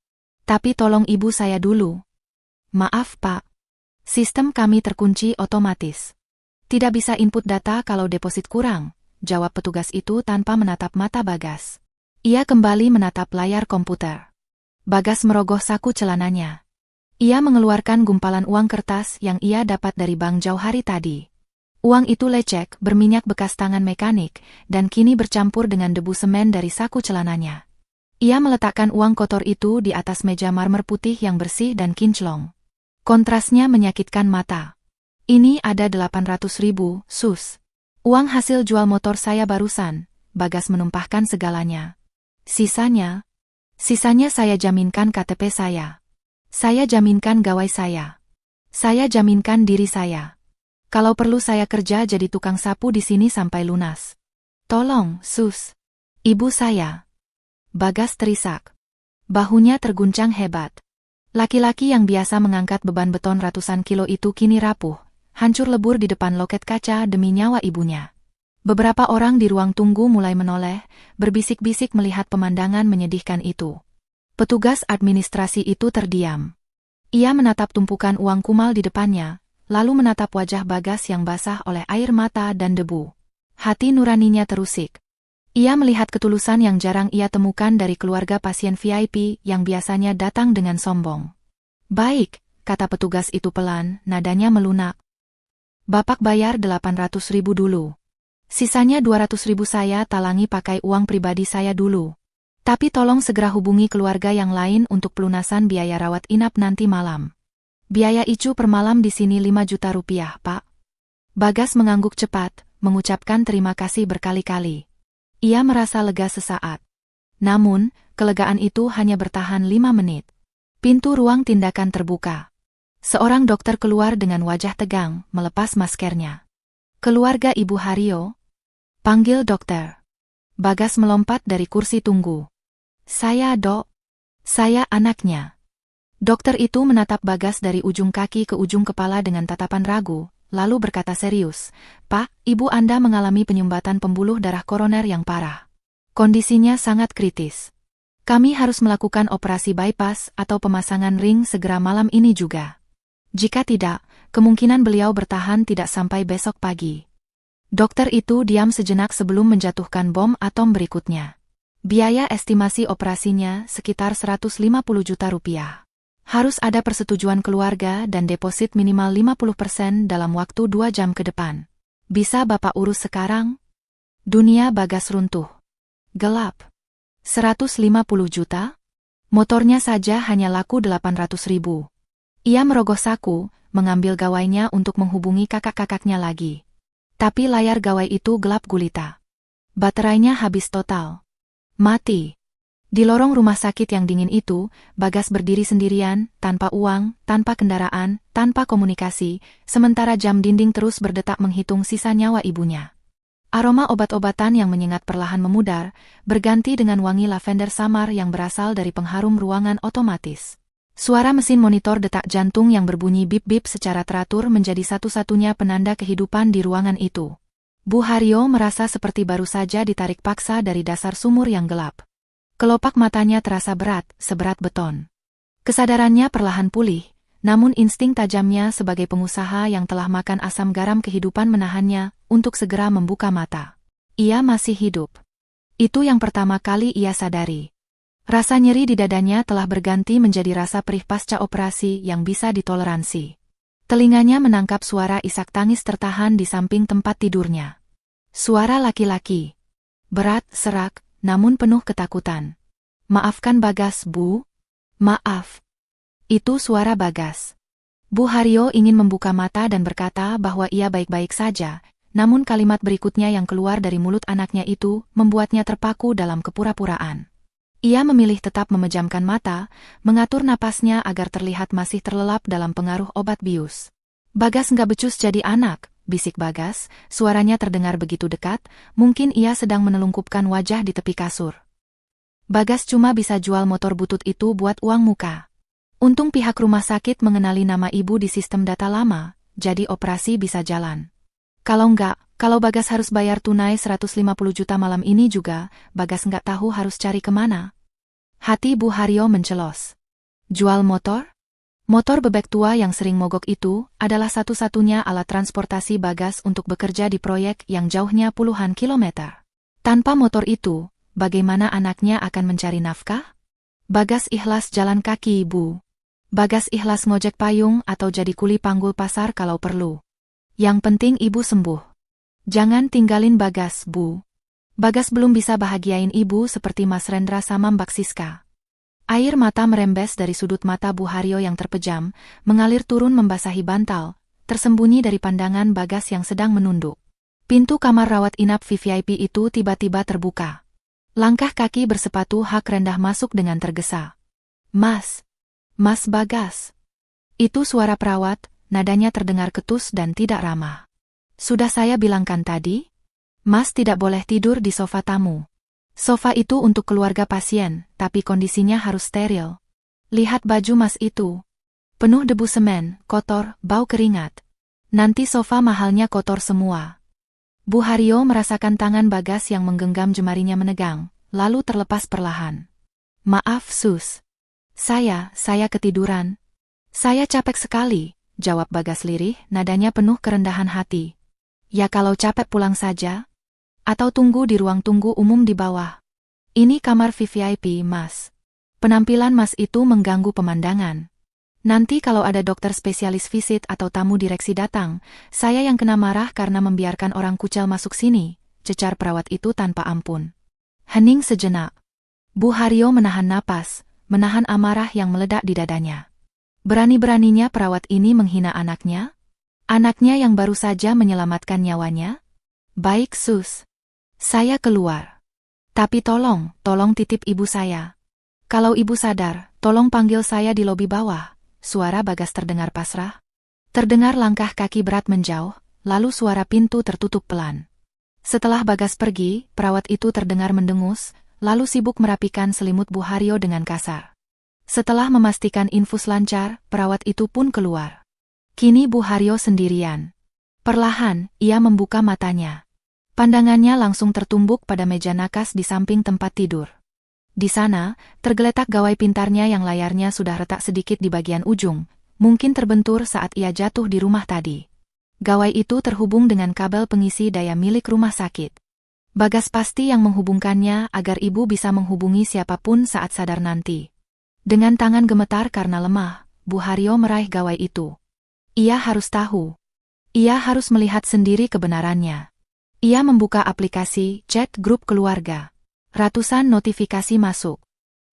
Tapi tolong ibu saya dulu. Maaf Pak. Sistem kami terkunci otomatis. Tidak bisa input data kalau deposit kurang, jawab petugas itu tanpa menatap mata Bagas. Ia kembali menatap layar komputer. Bagas merogoh saku celananya. Ia mengeluarkan gumpalan uang kertas yang ia dapat dari bank jauh hari tadi. Uang itu lecek, berminyak bekas tangan mekanik, dan kini bercampur dengan debu semen dari saku celananya. Ia meletakkan uang kotor itu di atas meja marmer putih yang bersih dan kinclong. Kontrasnya menyakitkan mata. Ini ada 800.000, sus. Uang hasil jual motor saya barusan. Bagas menumpahkan segalanya. Sisanya saya jaminkan KTP saya. Saya jaminkan gawai saya. Saya jaminkan diri saya. Kalau perlu saya kerja jadi tukang sapu di sini sampai lunas. Tolong, sus. Ibu saya. Bagas terisak. Bahunya terguncang hebat. Laki-laki yang biasa mengangkat beban beton ratusan kilo itu kini rapuh, hancur lebur di depan loket kaca demi nyawa ibunya. Beberapa orang di ruang tunggu mulai menoleh, berbisik-bisik melihat pemandangan menyedihkan itu. Petugas administrasi itu terdiam. Ia menatap tumpukan uang kumal di depannya, lalu menatap wajah Bagas yang basah oleh air mata dan debu. Hati nuraninya terusik. Ia melihat ketulusan yang jarang ia temukan dari keluarga pasien VIP yang biasanya datang dengan sombong. Baik, kata petugas itu pelan, nadanya melunak. Bapak bayar 800.000 dulu. Sisanya 200.000 saya talangi pakai uang pribadi saya dulu. Tapi tolong segera hubungi keluarga yang lain untuk pelunasan biaya rawat inap nanti malam. Biaya icu per malam di sini 5 juta rupiah, Pak. Bagas mengangguk cepat, mengucapkan terima kasih berkali-kali. Ia merasa lega sesaat. Namun, kelegaan itu hanya bertahan 5 menit. Pintu ruang tindakan terbuka. Seorang dokter keluar dengan wajah tegang, melepas maskernya. Keluarga Ibu Haryo? Panggil dokter. Bagas melompat dari kursi tunggu. Saya, Dok. Saya anaknya. Dokter itu menatap Bagas dari ujung kaki ke ujung kepala dengan tatapan ragu, lalu berkata serius, Pak, ibu Anda mengalami penyumbatan pembuluh darah koroner yang parah. Kondisinya sangat kritis. Kami harus melakukan operasi bypass atau pemasangan ring segera malam ini juga. Jika tidak, kemungkinan beliau bertahan tidak sampai besok pagi. Dokter itu diam sejenak sebelum menjatuhkan bom atom berikutnya. Biaya estimasi operasinya sekitar 150 juta rupiah. Harus ada persetujuan keluarga dan deposit minimal 50% dalam waktu 2 jam ke depan. Bisa Bapak urus sekarang? Dunia Bagas runtuh. Gelap. 150 juta? Motornya saja hanya laku 800.000. Ia merogoh saku, mengambil gawainya untuk menghubungi kakak-kakaknya lagi. Tapi layar gawai itu gelap gulita. Baterainya habis total. Mati. Di lorong rumah sakit yang dingin itu, Bagas berdiri sendirian, tanpa uang, tanpa kendaraan, tanpa komunikasi, sementara jam dinding terus berdetak menghitung sisa nyawa ibunya. Aroma obat-obatan yang menyengat perlahan memudar, berganti dengan wangi lavender samar yang berasal dari pengharum ruangan otomatis. Suara mesin monitor detak jantung yang berbunyi bip-bip secara teratur menjadi satu-satunya penanda kehidupan di ruangan itu. Bu Haryo merasa seperti baru saja ditarik paksa dari dasar sumur yang gelap. Kelopak matanya terasa berat, seberat beton. Kesadarannya perlahan pulih, namun insting tajamnya sebagai pengusaha yang telah makan asam garam kehidupan menahannya untuk segera membuka mata. Ia masih hidup. Itu yang pertama kali ia sadari. Rasa nyeri di dadanya telah berganti menjadi rasa perih pasca operasi yang bisa ditoleransi. Telinganya menangkap suara isak tangis tertahan di samping tempat tidurnya. Suara laki-laki. Berat, serak, namun penuh ketakutan. Maafkan Bagas, Bu. Maaf. Itu suara Bagas. Bu Haryo ingin membuka mata dan berkata bahwa ia baik-baik saja, namun kalimat berikutnya yang keluar dari mulut anaknya itu membuatnya terpaku dalam kepura-puraan. Ia memilih tetap memejamkan mata, mengatur napasnya agar terlihat masih terlelap dalam pengaruh obat bius. Bagas nggak becus jadi anak, bisik Bagas, suaranya terdengar begitu dekat, mungkin ia sedang menelungkupkan wajah di tepi kasur. Bagas cuma bisa jual motor butut itu buat uang muka. Untung pihak rumah sakit mengenali nama ibu di sistem data lama, jadi operasi bisa jalan. Kalau enggak, kalau Bagas harus bayar tunai 150 juta malam ini juga, Bagas enggak tahu harus cari kemana. Hati Bu Haryo mencelos. Jual motor? Motor bebek tua yang sering mogok itu adalah satu-satunya alat transportasi Bagas untuk bekerja di proyek yang jauhnya puluhan kilometer. Tanpa motor itu, bagaimana anaknya akan mencari nafkah? Bagas ikhlas jalan kaki, Bu. Bagas ikhlas ngojek payung atau jadi kuli panggul pasar kalau perlu. Yang penting ibu sembuh. Jangan tinggalin Bagas, Bu. Bagas belum bisa bahagiain ibu seperti Mas Rendra sama Mbak Siska. Air mata merembes dari sudut mata Bu Haryo yang terpejam, mengalir turun membasahi bantal, tersembunyi dari pandangan Bagas yang sedang menunduk. Pintu kamar rawat inap VVIP itu tiba-tiba terbuka. Langkah kaki bersepatu hak rendah masuk dengan tergesa. Mas Bagas. Itu suara perawat, nadanya terdengar ketus dan tidak ramah. Sudah saya bilangkan tadi? Mas tidak boleh tidur di sofa tamu. Sofa itu untuk keluarga pasien, tapi kondisinya harus steril. Lihat baju Mas itu. Penuh debu semen, kotor, bau keringat. Nanti sofa mahalnya kotor semua. Bu Haryo merasakan tangan Bagas yang menggenggam jemarinya menegang, lalu terlepas perlahan. Maaf Sus. Saya ketiduran. Saya capek sekali, jawab Bagas lirih, nadanya penuh kerendahan hati. Ya kalau capek pulang saja. Atau tunggu di ruang tunggu umum di bawah. Ini kamar VVIP, Mas. Penampilan Mas itu mengganggu pemandangan. Nanti kalau ada dokter spesialis visit atau tamu direksi datang, saya yang kena marah karena membiarkan orang kucel masuk sini, cecar perawat itu tanpa ampun. Hening sejenak. Bu Haryo menahan napas, menahan amarah yang meledak di dadanya. Berani-beraninya perawat ini menghina anaknya? Anaknya yang baru saja menyelamatkan nyawanya? Baik Sus. Saya keluar. Tapi tolong titip ibu saya. Kalau ibu sadar, tolong panggil saya di lobi bawah. Suara Bagas terdengar pasrah. Terdengar langkah kaki berat menjauh, lalu suara pintu tertutup pelan. Setelah Bagas pergi, perawat itu terdengar mendengus, lalu sibuk merapikan selimut Bu Haryo dengan kasar. Setelah memastikan infus lancar, perawat itu pun keluar. Kini Bu Haryo sendirian. Perlahan, ia membuka matanya. Pandangannya langsung tertumbuk pada meja nakas di samping tempat tidur. Di sana, tergeletak gawai pintarnya yang layarnya sudah retak sedikit di bagian ujung, mungkin terbentur saat ia jatuh di rumah tadi. Gawai itu terhubung dengan kabel pengisi daya milik rumah sakit. Bagas pasti yang menghubungkannya agar ibu bisa menghubungi siapapun saat sadar nanti. Dengan tangan gemetar karena lemah, Bu Haryo meraih gawai itu. Ia harus tahu. Ia harus melihat sendiri kebenarannya. Ia membuka aplikasi chat grup keluarga. Ratusan notifikasi masuk.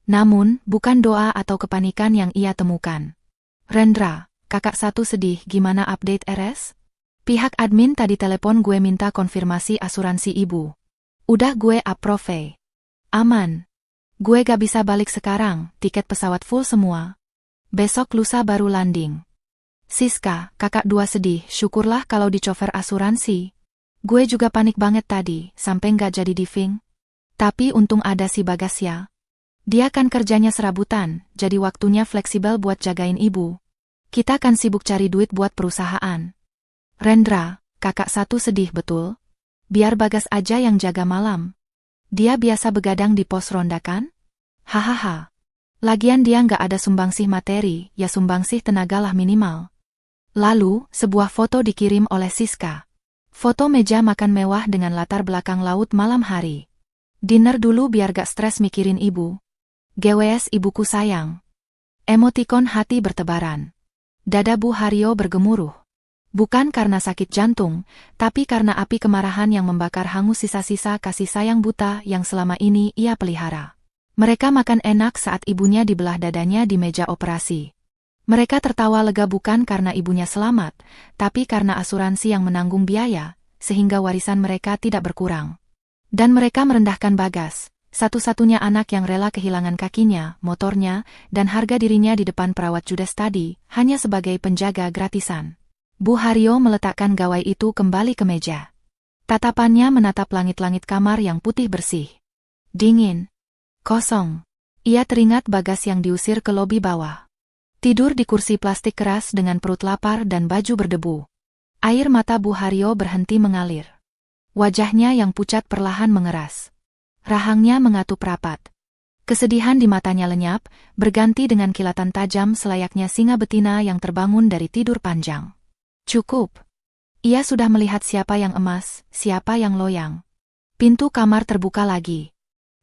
Namun, bukan doa atau kepanikan yang ia temukan. Rendra, kakak satu sedih, gimana update RS? Pihak admin tadi telepon gue minta konfirmasi asuransi ibu. Udah gue approve. Aman. Gue gak bisa balik sekarang, tiket pesawat full semua. Besok lusa baru landing. Siska, kakak dua sedih, syukurlah kalau dicover asuransi. Gue juga panik banget tadi, sampai gak jadi diving. Tapi untung ada si Bagas ya. Dia kan kerjanya serabutan, jadi waktunya fleksibel buat jagain ibu. Kita kan sibuk cari duit buat perusahaan. Rendra, kakak satu sedih betul. Biar Bagas aja yang jaga malam. Dia biasa begadang di pos ronda kan? Hahaha. Lagian dia nggak ada sumbangsih materi, ya sumbangsih tenaga lah minimal. Lalu, sebuah foto dikirim oleh Siska. Foto meja makan mewah dengan latar belakang laut malam hari. Dinner dulu biar gak stres mikirin ibu. GWS ibuku sayang. Emotikon hati bertebaran. Dada Bu Haryo bergemuruh. Bukan karena sakit jantung, tapi karena api kemarahan yang membakar hangus sisa-sisa kasih sayang buta yang selama ini ia pelihara. Mereka makan enak saat ibunya dibelah dadanya di meja operasi. Mereka tertawa lega bukan karena ibunya selamat, tapi karena asuransi yang menanggung biaya, sehingga warisan mereka tidak berkurang. Dan mereka merendahkan Bagas, satu-satunya anak yang rela kehilangan kakinya, motornya, dan harga dirinya di depan perawat judes tadi, hanya sebagai penjaga gratisan. Bu Haryo meletakkan gawai itu kembali ke meja. Tatapannya menatap langit-langit kamar yang putih bersih. Dingin. Kosong. Ia teringat Bagas yang diusir ke lobi bawah. Tidur di kursi plastik keras dengan perut lapar dan baju berdebu. Air mata Bu Haryo berhenti mengalir. Wajahnya yang pucat perlahan mengeras. Rahangnya mengatup rapat. Kesedihan di matanya lenyap, berganti dengan kilatan tajam selayaknya singa betina yang terbangun dari tidur panjang. Cukup. Ia sudah melihat siapa yang emas, siapa yang loyang. Pintu kamar terbuka lagi.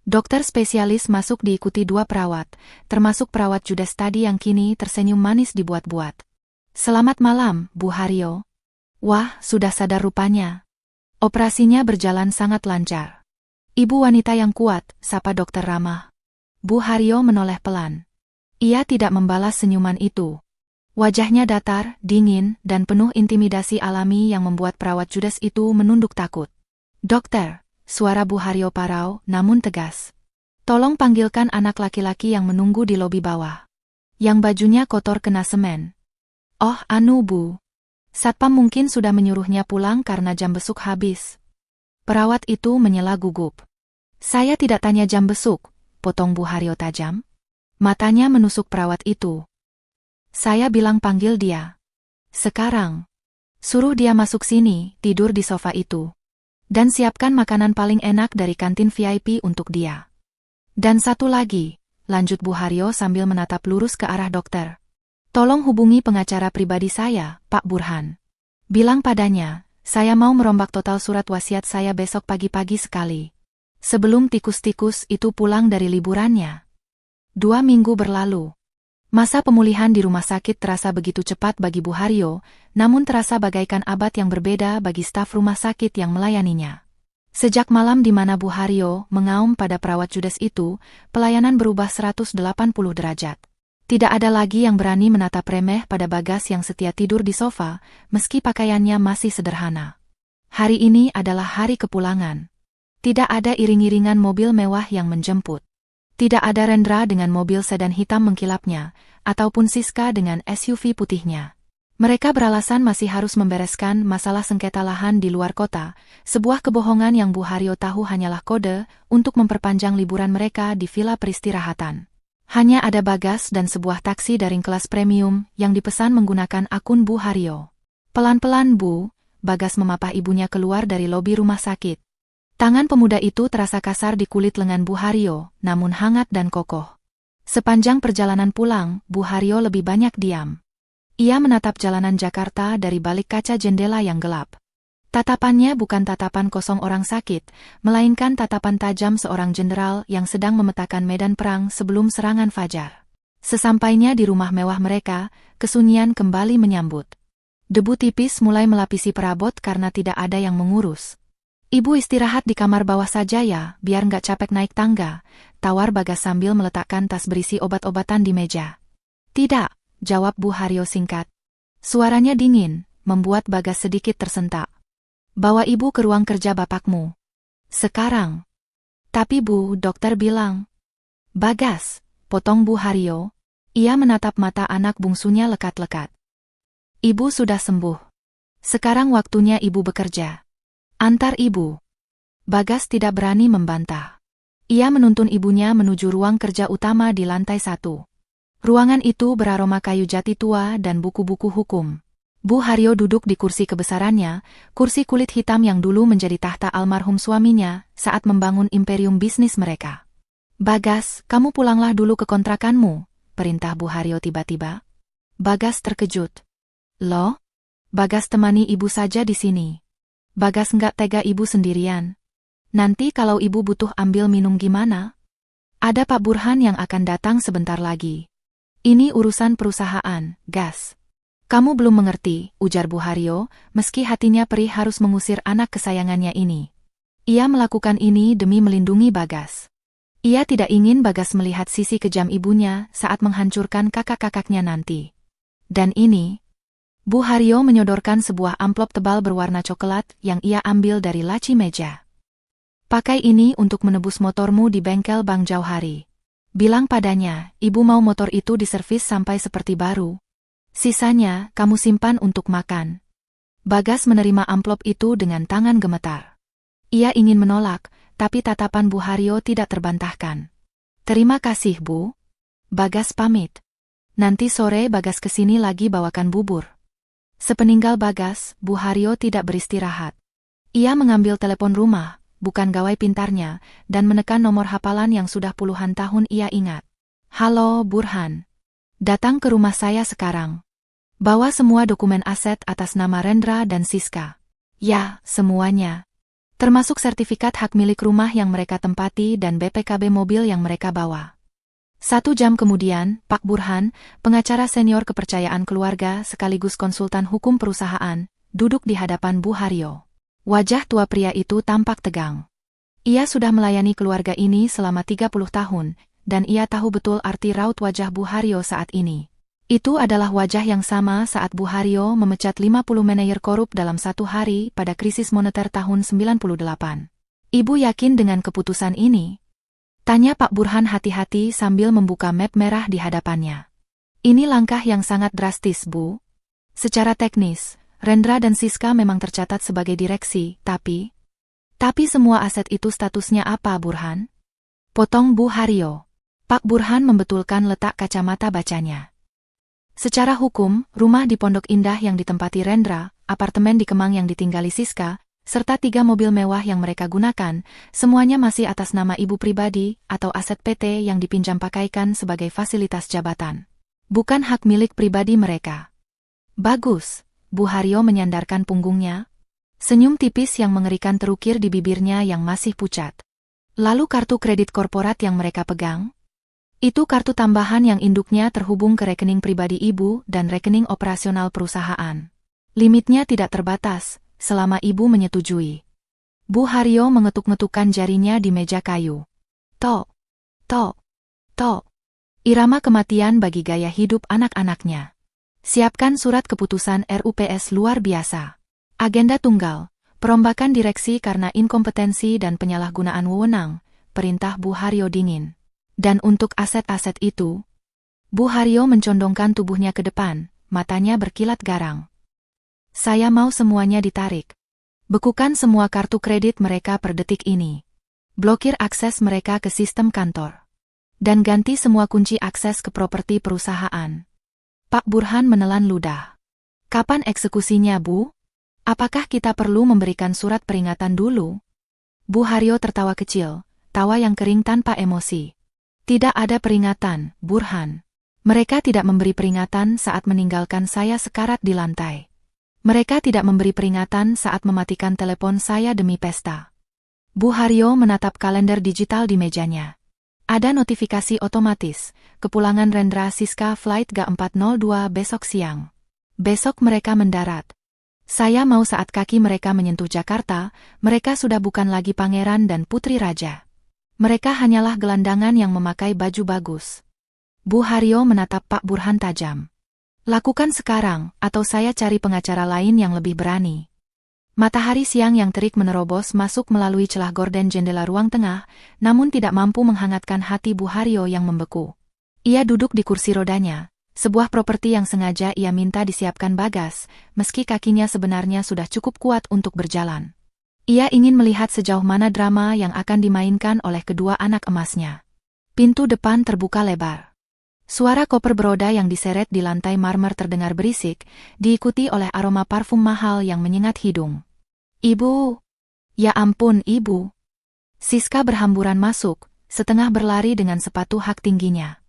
Dokter spesialis masuk diikuti 2 perawat, termasuk perawat Judes tadi yang kini tersenyum manis dibuat-buat. Selamat malam, Bu Haryo. Wah, sudah sadar rupanya. Operasinya berjalan sangat lancar. Ibu wanita yang kuat, sapa dokter ramah. Bu Haryo menoleh pelan. Ia tidak membalas senyuman itu. Wajahnya datar, dingin, dan penuh intimidasi alami yang membuat perawat Judes itu menunduk takut. Dokter. Suara Bu Haryo parau, namun tegas. Tolong panggilkan anak laki-laki yang menunggu di lobi bawah. Yang bajunya kotor kena semen. Oh, anu Bu. Satpam mungkin sudah menyuruhnya pulang karena jam besuk habis. Perawat itu menyela gugup. Saya tidak tanya jam besuk, potong Bu Haryo tajam. Matanya menusuk perawat itu. Saya bilang panggil dia. Sekarang. Suruh dia masuk sini, tidur di sofa itu. Dan siapkan makanan paling enak dari kantin VIP untuk dia. Dan satu lagi, lanjut Bu Haryo sambil menatap lurus ke arah dokter. Tolong hubungi pengacara pribadi saya, Pak Burhan. Bilang padanya, saya mau merombak total surat wasiat saya besok pagi-pagi sekali. Sebelum tikus-tikus itu pulang dari liburannya. 2 minggu berlalu. Masa pemulihan di rumah sakit terasa begitu cepat bagi Bu Haryo, namun terasa bagaikan abad yang berbeda bagi staf rumah sakit yang melayaninya. Sejak malam di mana Bu Haryo mengaum pada perawat Judes itu, pelayanan berubah 180 derajat. Tidak ada lagi yang berani menatap remeh pada Bagas yang setia tidur di sofa, meski pakaiannya masih sederhana. Hari ini adalah hari kepulangan. Tidak ada iring-iringan mobil mewah yang menjemput. Tidak ada Rendra dengan mobil sedan hitam mengkilapnya, ataupun Siska dengan SUV putihnya. Mereka beralasan masih harus membereskan masalah sengketa lahan di luar kota, sebuah kebohongan yang Bu Haryo tahu hanyalah kode untuk memperpanjang liburan mereka di villa peristirahatan. Hanya ada Bagas dan sebuah taksi daring kelas premium yang dipesan menggunakan akun Bu Haryo. Pelan-pelan Bu, Bagas memapah ibunya keluar dari lobi rumah sakit. Tangan pemuda itu terasa kasar di kulit lengan Bu Haryo, namun hangat dan kokoh. Sepanjang perjalanan pulang, Bu Haryo lebih banyak diam. Ia menatap jalanan Jakarta dari balik kaca jendela yang gelap. Tatapannya bukan tatapan kosong orang sakit, melainkan tatapan tajam seorang jenderal yang sedang memetakan medan perang sebelum serangan fajar. Sesampainya di rumah mewah mereka, kesunyian kembali menyambut. Debu tipis mulai melapisi perabot karena tidak ada yang mengurus. Ibu istirahat di kamar bawah saja ya, biar nggak capek naik tangga, tawar Bagas sambil meletakkan tas berisi obat-obatan di meja. Tidak, jawab Bu Haryo singkat. Suaranya dingin, membuat Bagas sedikit tersentak. Bawa ibu ke ruang kerja bapakmu. Sekarang. Tapi Bu, dokter bilang. Bagas, potong Bu Haryo. Ia menatap mata anak bungsunya lekat-lekat. Ibu sudah sembuh. Sekarang waktunya ibu bekerja. Antar ibu. Bagas tidak berani membantah. Ia menuntun ibunya menuju ruang kerja utama di lantai 1. Ruangan itu beraroma kayu jati tua dan buku-buku hukum. Bu Haryo duduk di kursi kebesarannya, kursi kulit hitam yang dulu menjadi tahta almarhum suaminya saat membangun imperium bisnis mereka. Bagas, kamu pulanglah dulu ke kontrakanmu, perintah Bu Haryo tiba-tiba. Bagas terkejut. Loh? Bagas temani ibu saja di sini. Bagas nggak tega ibu sendirian. Nanti kalau ibu butuh ambil minum gimana? Ada Pak Burhan yang akan datang sebentar lagi. Ini urusan perusahaan, gas. Kamu belum mengerti, ujar Bu Haryo, meski hatinya perih harus mengusir anak kesayangannya ini. Ia melakukan ini demi melindungi Bagas. Ia tidak ingin Bagas melihat sisi kejam ibunya saat menghancurkan kakak-kakaknya nanti. Dan ini... Bu Haryo menyodorkan sebuah amplop tebal berwarna coklat yang ia ambil dari laci meja. Pakai ini untuk menebus motormu di bengkel Bang Jauhari. Bilang padanya, ibu mau motor itu diservis sampai seperti baru. Sisanya, kamu simpan untuk makan. Bagas menerima amplop itu dengan tangan gemetar. Ia ingin menolak, tapi tatapan Bu Haryo tidak terbantahkan. Terima kasih Bu. Bagas pamit. Nanti sore Bagas kesini lagi bawakan bubur. Sepeninggal Bagas, Bu Haryo tidak beristirahat. Ia mengambil telepon rumah, bukan gawai pintarnya, dan menekan nomor hafalan yang sudah puluhan tahun ia ingat. Halo, Burhan. Datang ke rumah saya sekarang. Bawa semua dokumen aset atas nama Rendra dan Siska. Ya, semuanya. Termasuk sertifikat hak milik rumah yang mereka tempati dan BPKB mobil yang mereka bawa. 1 jam kemudian, Pak Burhan, pengacara senior kepercayaan keluarga sekaligus konsultan hukum perusahaan, duduk di hadapan Bu Haryo. Wajah tua pria itu tampak tegang. Ia sudah melayani keluarga ini selama 30 tahun, dan ia tahu betul arti raut wajah Bu Haryo saat ini. Itu adalah wajah yang sama saat Bu Haryo memecat 50 manajer korup dalam 1 hari pada krisis moneter tahun 98. Ibu yakin dengan keputusan ini? Tanya Pak Burhan hati-hati sambil membuka map merah di hadapannya. Ini langkah yang sangat drastis, Bu. Secara teknis, Rendra dan Siska memang tercatat sebagai direksi, tapi semua aset itu statusnya apa, Burhan? Potong Bu Haryo. Pak Burhan membetulkan letak kacamata bacanya. Secara hukum, rumah di Pondok Indah yang ditempati Rendra, apartemen di Kemang yang ditinggali Siska, serta 3 mobil mewah yang mereka gunakan, semuanya masih atas nama ibu pribadi atau aset PT yang dipinjam pakaikan sebagai fasilitas jabatan. Bukan hak milik pribadi mereka. Bagus, Bu Haryo menyandarkan punggungnya. Senyum tipis yang mengerikan terukir di bibirnya yang masih pucat. Lalu kartu kredit korporat yang mereka pegang? Itu kartu tambahan yang induknya terhubung ke rekening pribadi ibu dan rekening operasional perusahaan. Limitnya tidak terbatas, selama ibu menyetujui. Bu Haryo mengetuk-ngetukkan jarinya di meja kayu. Tok, tok, tok. Irama kematian bagi gaya hidup anak-anaknya. Siapkan surat keputusan RUPS luar biasa. Agenda tunggal, perombakan direksi karena inkompetensi dan penyalahgunaan wewenang, perintah Bu Haryo dingin. Dan untuk aset-aset itu, Bu Haryo mencondongkan tubuhnya ke depan, matanya berkilat garang. Saya mau semuanya ditarik. Bekukan semua kartu kredit mereka per detik ini. Blokir akses mereka ke sistem kantor. Dan ganti semua kunci akses ke properti perusahaan. Pak Burhan menelan ludah. Kapan eksekusinya, Bu? Apakah kita perlu memberikan surat peringatan dulu? Bu Haryo tertawa kecil, tawa yang kering tanpa emosi. Tidak ada peringatan, Burhan. Mereka tidak memberi peringatan saat meninggalkan saya sekarat di lantai. Mereka tidak memberi peringatan saat mematikan telepon saya demi pesta. Bu Haryo menatap kalender digital di mejanya. Ada notifikasi otomatis, kepulangan Rendra Siska Flight G402 besok siang. Besok mereka mendarat. Saya mau saat kaki mereka menyentuh Jakarta, mereka sudah bukan lagi pangeran dan putri raja. Mereka hanyalah gelandangan yang memakai baju bagus. Bu Haryo menatap Pak Burhan tajam. Lakukan sekarang, atau saya cari pengacara lain yang lebih berani. Matahari siang yang terik menerobos masuk melalui celah gorden jendela ruang tengah, namun tidak mampu menghangatkan hati Bu Haryo yang membeku. Ia duduk di kursi rodanya, sebuah properti yang sengaja ia minta disiapkan Bagas, meski kakinya sebenarnya sudah cukup kuat untuk berjalan. Ia ingin melihat sejauh mana drama yang akan dimainkan oleh kedua anak emasnya. Pintu depan terbuka lebar. Suara koper beroda yang diseret di lantai marmer terdengar berisik, diikuti oleh aroma parfum mahal yang menyengat hidung. Ibu! Ya ampun, Ibu! Siska berhamburan masuk, setengah berlari dengan sepatu hak tingginya.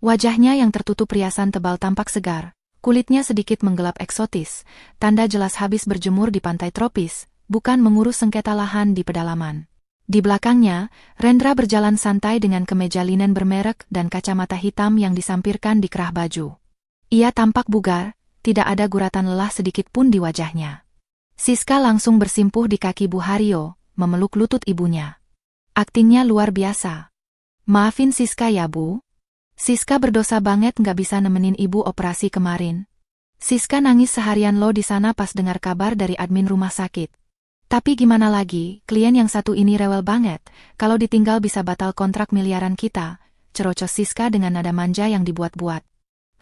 Wajahnya yang tertutup riasan tebal tampak segar, kulitnya sedikit menggelap eksotis, tanda jelas habis berjemur di pantai tropis, bukan mengurus sengketa lahan di pedalaman. Di belakangnya, Rendra berjalan santai dengan kemeja linen bermerek dan kacamata hitam yang disampirkan di kerah baju. Ia tampak bugar, tidak ada guratan lelah sedikit pun di wajahnya. Siska langsung bersimpuh di kaki Bu Haryo, memeluk lutut ibunya. Aktingnya luar biasa. Maafin Siska ya, Bu. Siska berdosa banget nggak bisa nemenin ibu operasi kemarin. Siska nangis seharian lo di sana pas dengar kabar dari admin rumah sakit. Tapi gimana lagi, klien yang satu ini rewel banget, kalau ditinggal bisa batal kontrak miliaran kita, cerocos Siska dengan nada manja yang dibuat-buat.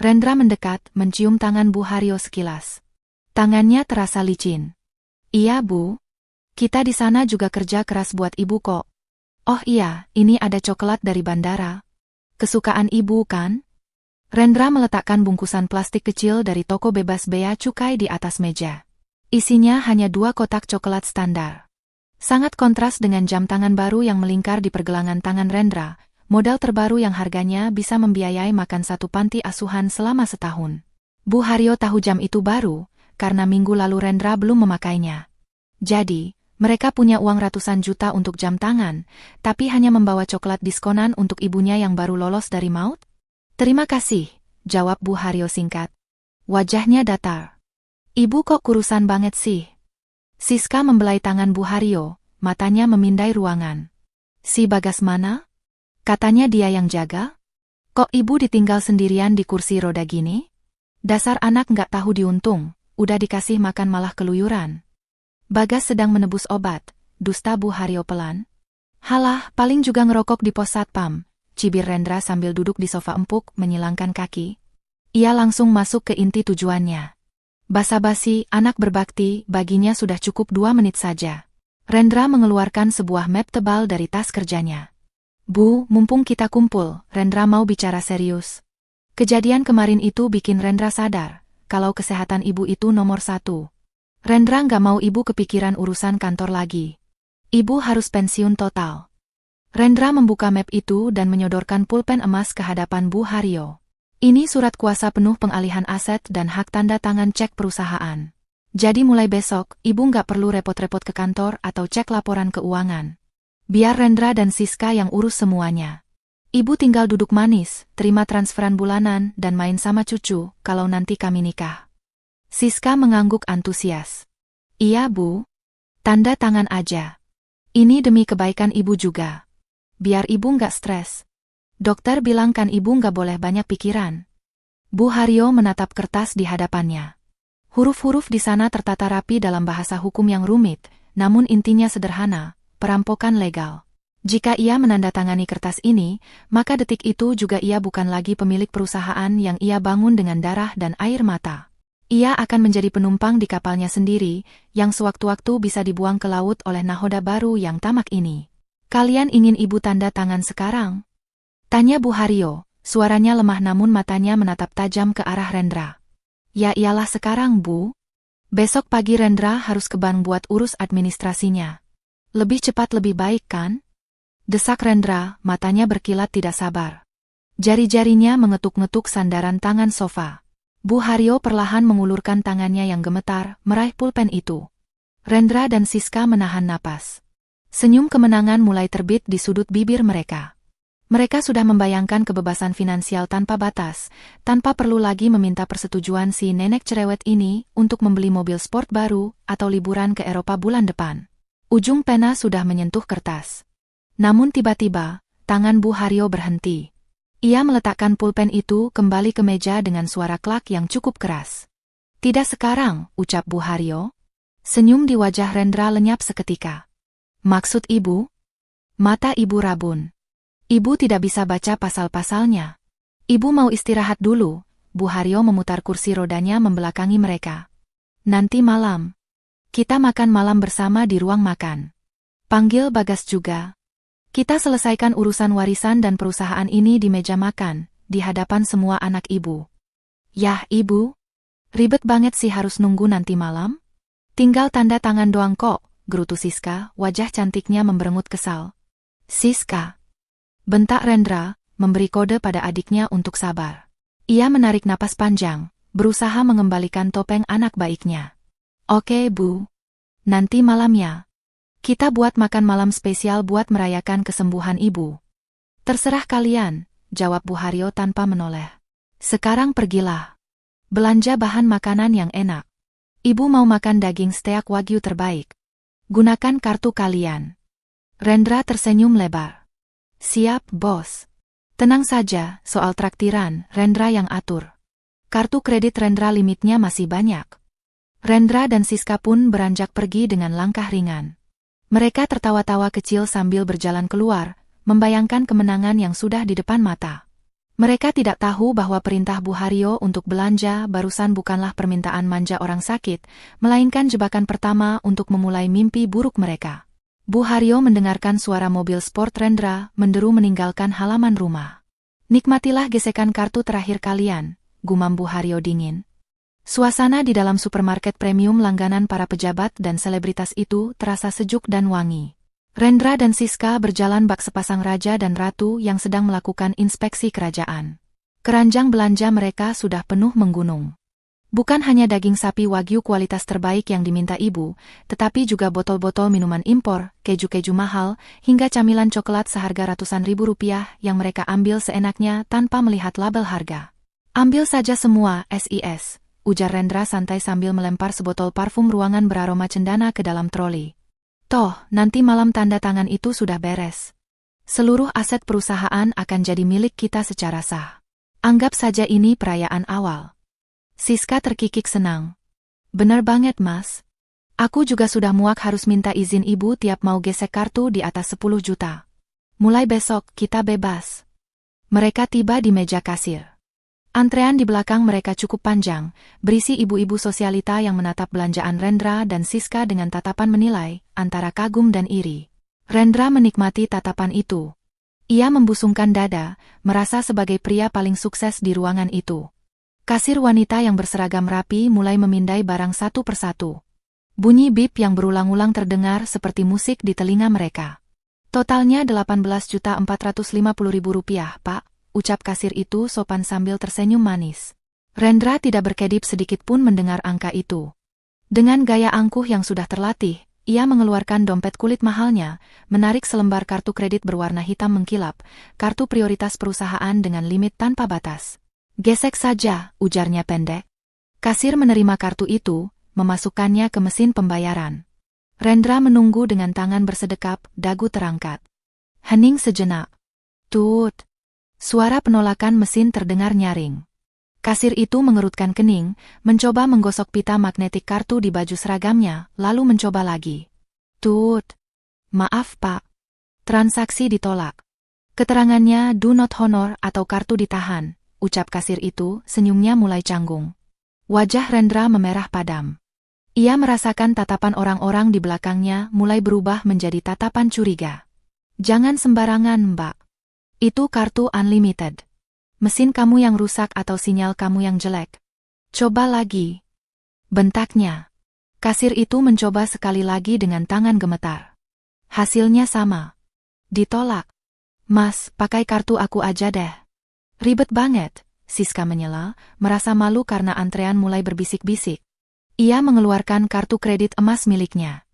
Rendra mendekat, mencium tangan Bu Haryo sekilas. Tangannya terasa licin. Iya, Bu. Kita di sana juga kerja keras buat ibu kok. Oh iya, ini ada coklat dari bandara. Kesukaan ibu kan? Rendra meletakkan bungkusan plastik kecil dari toko bebas bea cukai di atas meja. Isinya hanya 2 kotak coklat standar. Sangat kontras dengan jam tangan baru yang melingkar di pergelangan tangan Rendra, modal terbaru yang harganya bisa membiayai makan satu panti asuhan selama setahun. Bu Haryo tahu jam itu baru, karena minggu lalu Rendra belum memakainya. Jadi, mereka punya uang ratusan juta untuk jam tangan, tapi hanya membawa coklat diskonan untuk ibunya yang baru lolos dari maut? Terima kasih, jawab Bu Haryo singkat. Wajahnya datar. Ibu kok kurusan banget sih? Siska membelai tangan Bu Haryo, matanya memindai ruangan. Si Bagas mana? Katanya dia yang jaga? Kok ibu ditinggal sendirian di kursi roda gini? Dasar anak nggak tahu diuntung, udah dikasih makan malah keluyuran. Bagas sedang menebus obat, dusta Bu Haryo pelan. Halah, paling juga ngerokok di pos satpam, cibir Rendra sambil duduk di sofa empuk menyilangkan kaki. Ia langsung masuk ke inti tujuannya. Basa-basi, anak berbakti, baginya sudah cukup 2 menit saja. Rendra mengeluarkan sebuah map tebal dari tas kerjanya. Bu, mumpung kita kumpul, Rendra mau bicara serius. Kejadian kemarin itu bikin Rendra sadar, kalau kesehatan ibu itu nomor 1. Rendra nggak mau ibu kepikiran urusan kantor lagi. Ibu harus pensiun total. Rendra membuka map itu dan menyodorkan pulpen emas ke hadapan Bu Haryo. Ini surat kuasa penuh pengalihan aset dan hak tanda tangan cek perusahaan. Jadi mulai besok, ibu nggak perlu repot-repot ke kantor atau cek laporan keuangan. Biar Rendra dan Siska yang urus semuanya. Ibu tinggal duduk manis, terima transferan bulanan dan main sama cucu kalau nanti kami nikah. Siska mengangguk antusias. Iya Bu. Tanda tangan aja. Ini demi kebaikan ibu juga. Biar ibu nggak stres. Dokter bilang kan ibu nggak boleh banyak pikiran. Bu Haryo menatap kertas di hadapannya. Huruf-huruf di sana tertata rapi dalam bahasa hukum yang rumit, namun intinya sederhana, perampokan legal. Jika ia menandatangani kertas ini, maka detik itu juga ia bukan lagi pemilik perusahaan yang ia bangun dengan darah dan air mata. Ia akan menjadi penumpang di kapalnya sendiri, yang sewaktu-waktu bisa dibuang ke laut oleh nahoda baru yang tamak ini. Kalian ingin ibu tanda tangan sekarang? Tanya Bu Haryo, suaranya lemah namun matanya menatap tajam ke arah Rendra. Ya iyalah sekarang Bu. Besok pagi Rendra harus ke bank buat urus administrasinya. Lebih cepat lebih baik kan? Desak Rendra, matanya berkilat tidak sabar. Jari-jarinya mengetuk-ngetuk sandaran tangan sofa. Bu Haryo perlahan mengulurkan tangannya yang gemetar, meraih pulpen itu. Rendra dan Siska menahan napas. Senyum kemenangan mulai terbit di sudut bibir mereka. Mereka sudah membayangkan kebebasan finansial tanpa batas, tanpa perlu lagi meminta persetujuan si nenek cerewet ini untuk membeli mobil sport baru atau liburan ke Eropa bulan depan. Ujung pena sudah menyentuh kertas. Namun tiba-tiba, tangan Bu Haryo berhenti. Ia meletakkan pulpen itu kembali ke meja dengan suara klak yang cukup keras. Tidak sekarang, ucap Bu Haryo. Senyum di wajah Rendra lenyap seketika. Maksud ibu? Mata ibu rabun. Ibu tidak bisa baca pasal-pasalnya. Ibu mau istirahat dulu. Bu Haryo memutar kursi rodanya membelakangi mereka. Nanti malam. Kita makan malam bersama di ruang makan. Panggil Bagas juga. Kita selesaikan urusan warisan dan perusahaan ini di meja makan, di hadapan semua anak ibu. Yah ibu? Ribet banget sih harus nunggu nanti malam? Tinggal tanda tangan doang kok. Gerutu Siska, wajah cantiknya memberengut kesal. Siska. Bentak Rendra, memberi kode pada adiknya untuk sabar. Ia menarik napas panjang, berusaha mengembalikan topeng anak baiknya. Oke Bu. Nanti malamnya. Kita buat makan malam spesial buat merayakan kesembuhan ibu. Terserah kalian, jawab Bu Haryo tanpa menoleh. Sekarang pergilah. Belanja bahan makanan yang enak. Ibu mau makan daging steak wagyu terbaik. Gunakan kartu kalian. Rendra tersenyum lebar. Siap, bos. Tenang saja, soal traktiran, Rendra yang atur. Kartu kredit Rendra limitnya masih banyak. Rendra dan Siska pun beranjak pergi dengan langkah ringan. Mereka tertawa-tawa kecil sambil berjalan keluar, membayangkan kemenangan yang sudah di depan mata. Mereka tidak tahu bahwa perintah Bu Haryo untuk belanja barusan bukanlah permintaan manja orang sakit, melainkan jebakan pertama untuk memulai mimpi buruk mereka. Bu Haryo mendengarkan suara mobil sport Rendra menderu meninggalkan halaman rumah. Nikmatilah gesekan kartu terakhir kalian, gumam Bu Haryo dingin. Suasana di dalam supermarket premium langganan para pejabat dan selebritas itu terasa sejuk dan wangi. Rendra dan Siska berjalan bak sepasang raja dan ratu yang sedang melakukan inspeksi kerajaan. Keranjang belanja mereka sudah penuh menggunung. Bukan hanya daging sapi wagyu kualitas terbaik yang diminta ibu, tetapi juga botol-botol minuman impor, keju-keju mahal, hingga camilan coklat seharga ratusan ribu rupiah yang mereka ambil seenaknya tanpa melihat label harga. Ambil saja semua, SIS, ujar Rendra santai sambil melempar sebotol parfum ruangan beraroma cendana ke dalam troli. Toh, nanti malam tanda tangan itu sudah beres. Seluruh aset perusahaan akan jadi milik kita secara sah. Anggap saja ini perayaan awal. Siska terkikik senang. Benar banget, Mas. Aku juga sudah muak harus minta izin ibu tiap mau gesek kartu di atas 10 juta. Mulai besok, kita bebas. Mereka tiba di meja kasir. Antrean di belakang mereka cukup panjang, berisi ibu-ibu sosialita yang menatap belanjaan Rendra dan Siska dengan tatapan menilai, antara kagum dan iri. Rendra menikmati tatapan itu. Ia membusungkan dada, merasa sebagai pria paling sukses di ruangan itu. Kasir wanita yang berseragam rapi mulai memindai barang satu persatu. Bunyi bip yang berulang-ulang terdengar seperti musik di telinga mereka. Totalnya 18.450.000 rupiah, Pak, ucap kasir itu sopan sambil tersenyum manis. Rendra tidak berkedip sedikit pun mendengar angka itu. Dengan gaya angkuh yang sudah terlatih, ia mengeluarkan dompet kulit mahalnya, menarik selembar kartu kredit berwarna hitam mengkilap, kartu prioritas perusahaan dengan limit tanpa batas. Gesek saja, ujarnya pendek. Kasir menerima kartu itu, memasukkannya ke mesin pembayaran. Rendra menunggu dengan tangan bersedekap, dagu terangkat. Hening sejenak. Tut. Suara penolakan mesin terdengar nyaring. Kasir itu mengerutkan kening, mencoba menggosok pita magnetik kartu di baju seragamnya, lalu mencoba lagi. Tut. Maaf, Pak. Transaksi ditolak. Keterangannya do not honor atau kartu ditahan, ucap kasir itu, senyumnya mulai canggung. Wajah Rendra memerah padam. Ia merasakan tatapan orang-orang di belakangnya mulai berubah menjadi tatapan curiga. Jangan sembarangan, Mbak. Itu kartu unlimited. Mesin kamu yang rusak atau sinyal kamu yang jelek? Coba lagi. Bentaknya. Kasir itu mencoba sekali lagi dengan tangan gemetar. Hasilnya sama. Ditolak. Mas, pakai kartu aku aja deh. Ribet banget, Siska menyela, merasa malu karena antrean mulai berbisik-bisik. Ia mengeluarkan kartu kredit emas miliknya.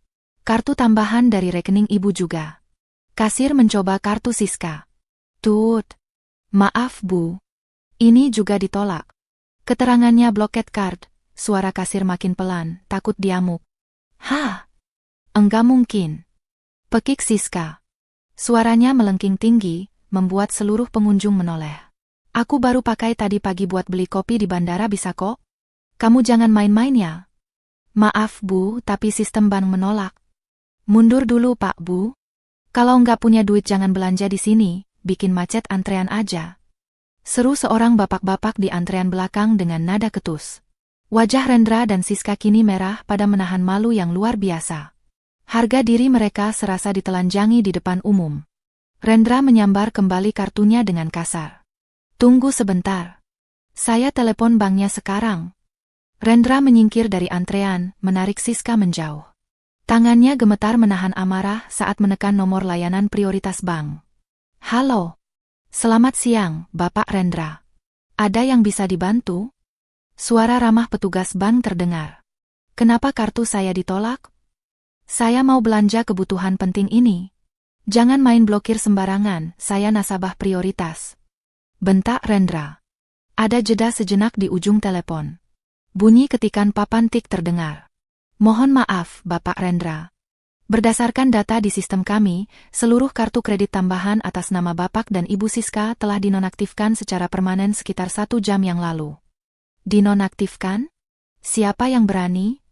Kartu tambahan dari rekening ibu juga. Kasir mencoba kartu Siska. Tut. Maaf, Bu. Ini juga ditolak. Keterangannya blocked card, suara kasir makin pelan, takut diamuk. Hah? Enggak mungkin. Pekik Siska. Suaranya melengking tinggi, membuat seluruh pengunjung menoleh. Aku baru pakai tadi pagi buat beli kopi di bandara bisa kok? Kamu jangan main-main ya. Maaf, Bu, tapi sistem bank menolak. Mundur dulu, Pak, Bu. Kalau nggak punya duit jangan belanja di sini, bikin macet antrean aja. Seru seorang bapak-bapak di antrean belakang dengan nada ketus. Wajah Rendra dan Siska kini merah pada menahan malu yang luar biasa. Harga diri mereka serasa ditelanjangi di depan umum. Rendra menyambar kembali kartunya dengan kasar. Tunggu sebentar. Saya telepon banknya sekarang. Rendra menyingkir dari antrean, menarik Siska menjauh. Tangannya gemetar menahan amarah saat menekan nomor layanan prioritas bank. Halo. Selamat siang, Bapak Rendra. Ada yang bisa dibantu? Suara ramah petugas bank terdengar. Kenapa kartu saya ditolak? Saya mau belanja kebutuhan penting ini. Jangan main blokir sembarangan, saya nasabah prioritas. Bentak Rendra. Ada jeda sejenak di ujung telepon. Bunyi ketikan papan tik terdengar. Mohon maaf, Bapak Rendra. Berdasarkan data di sistem kami, seluruh kartu kredit tambahan atas nama Bapak dan Ibu Siska telah dinonaktifkan secara permanen sekitar 1 jam yang lalu. Dinonaktifkan? Siapa yang berani?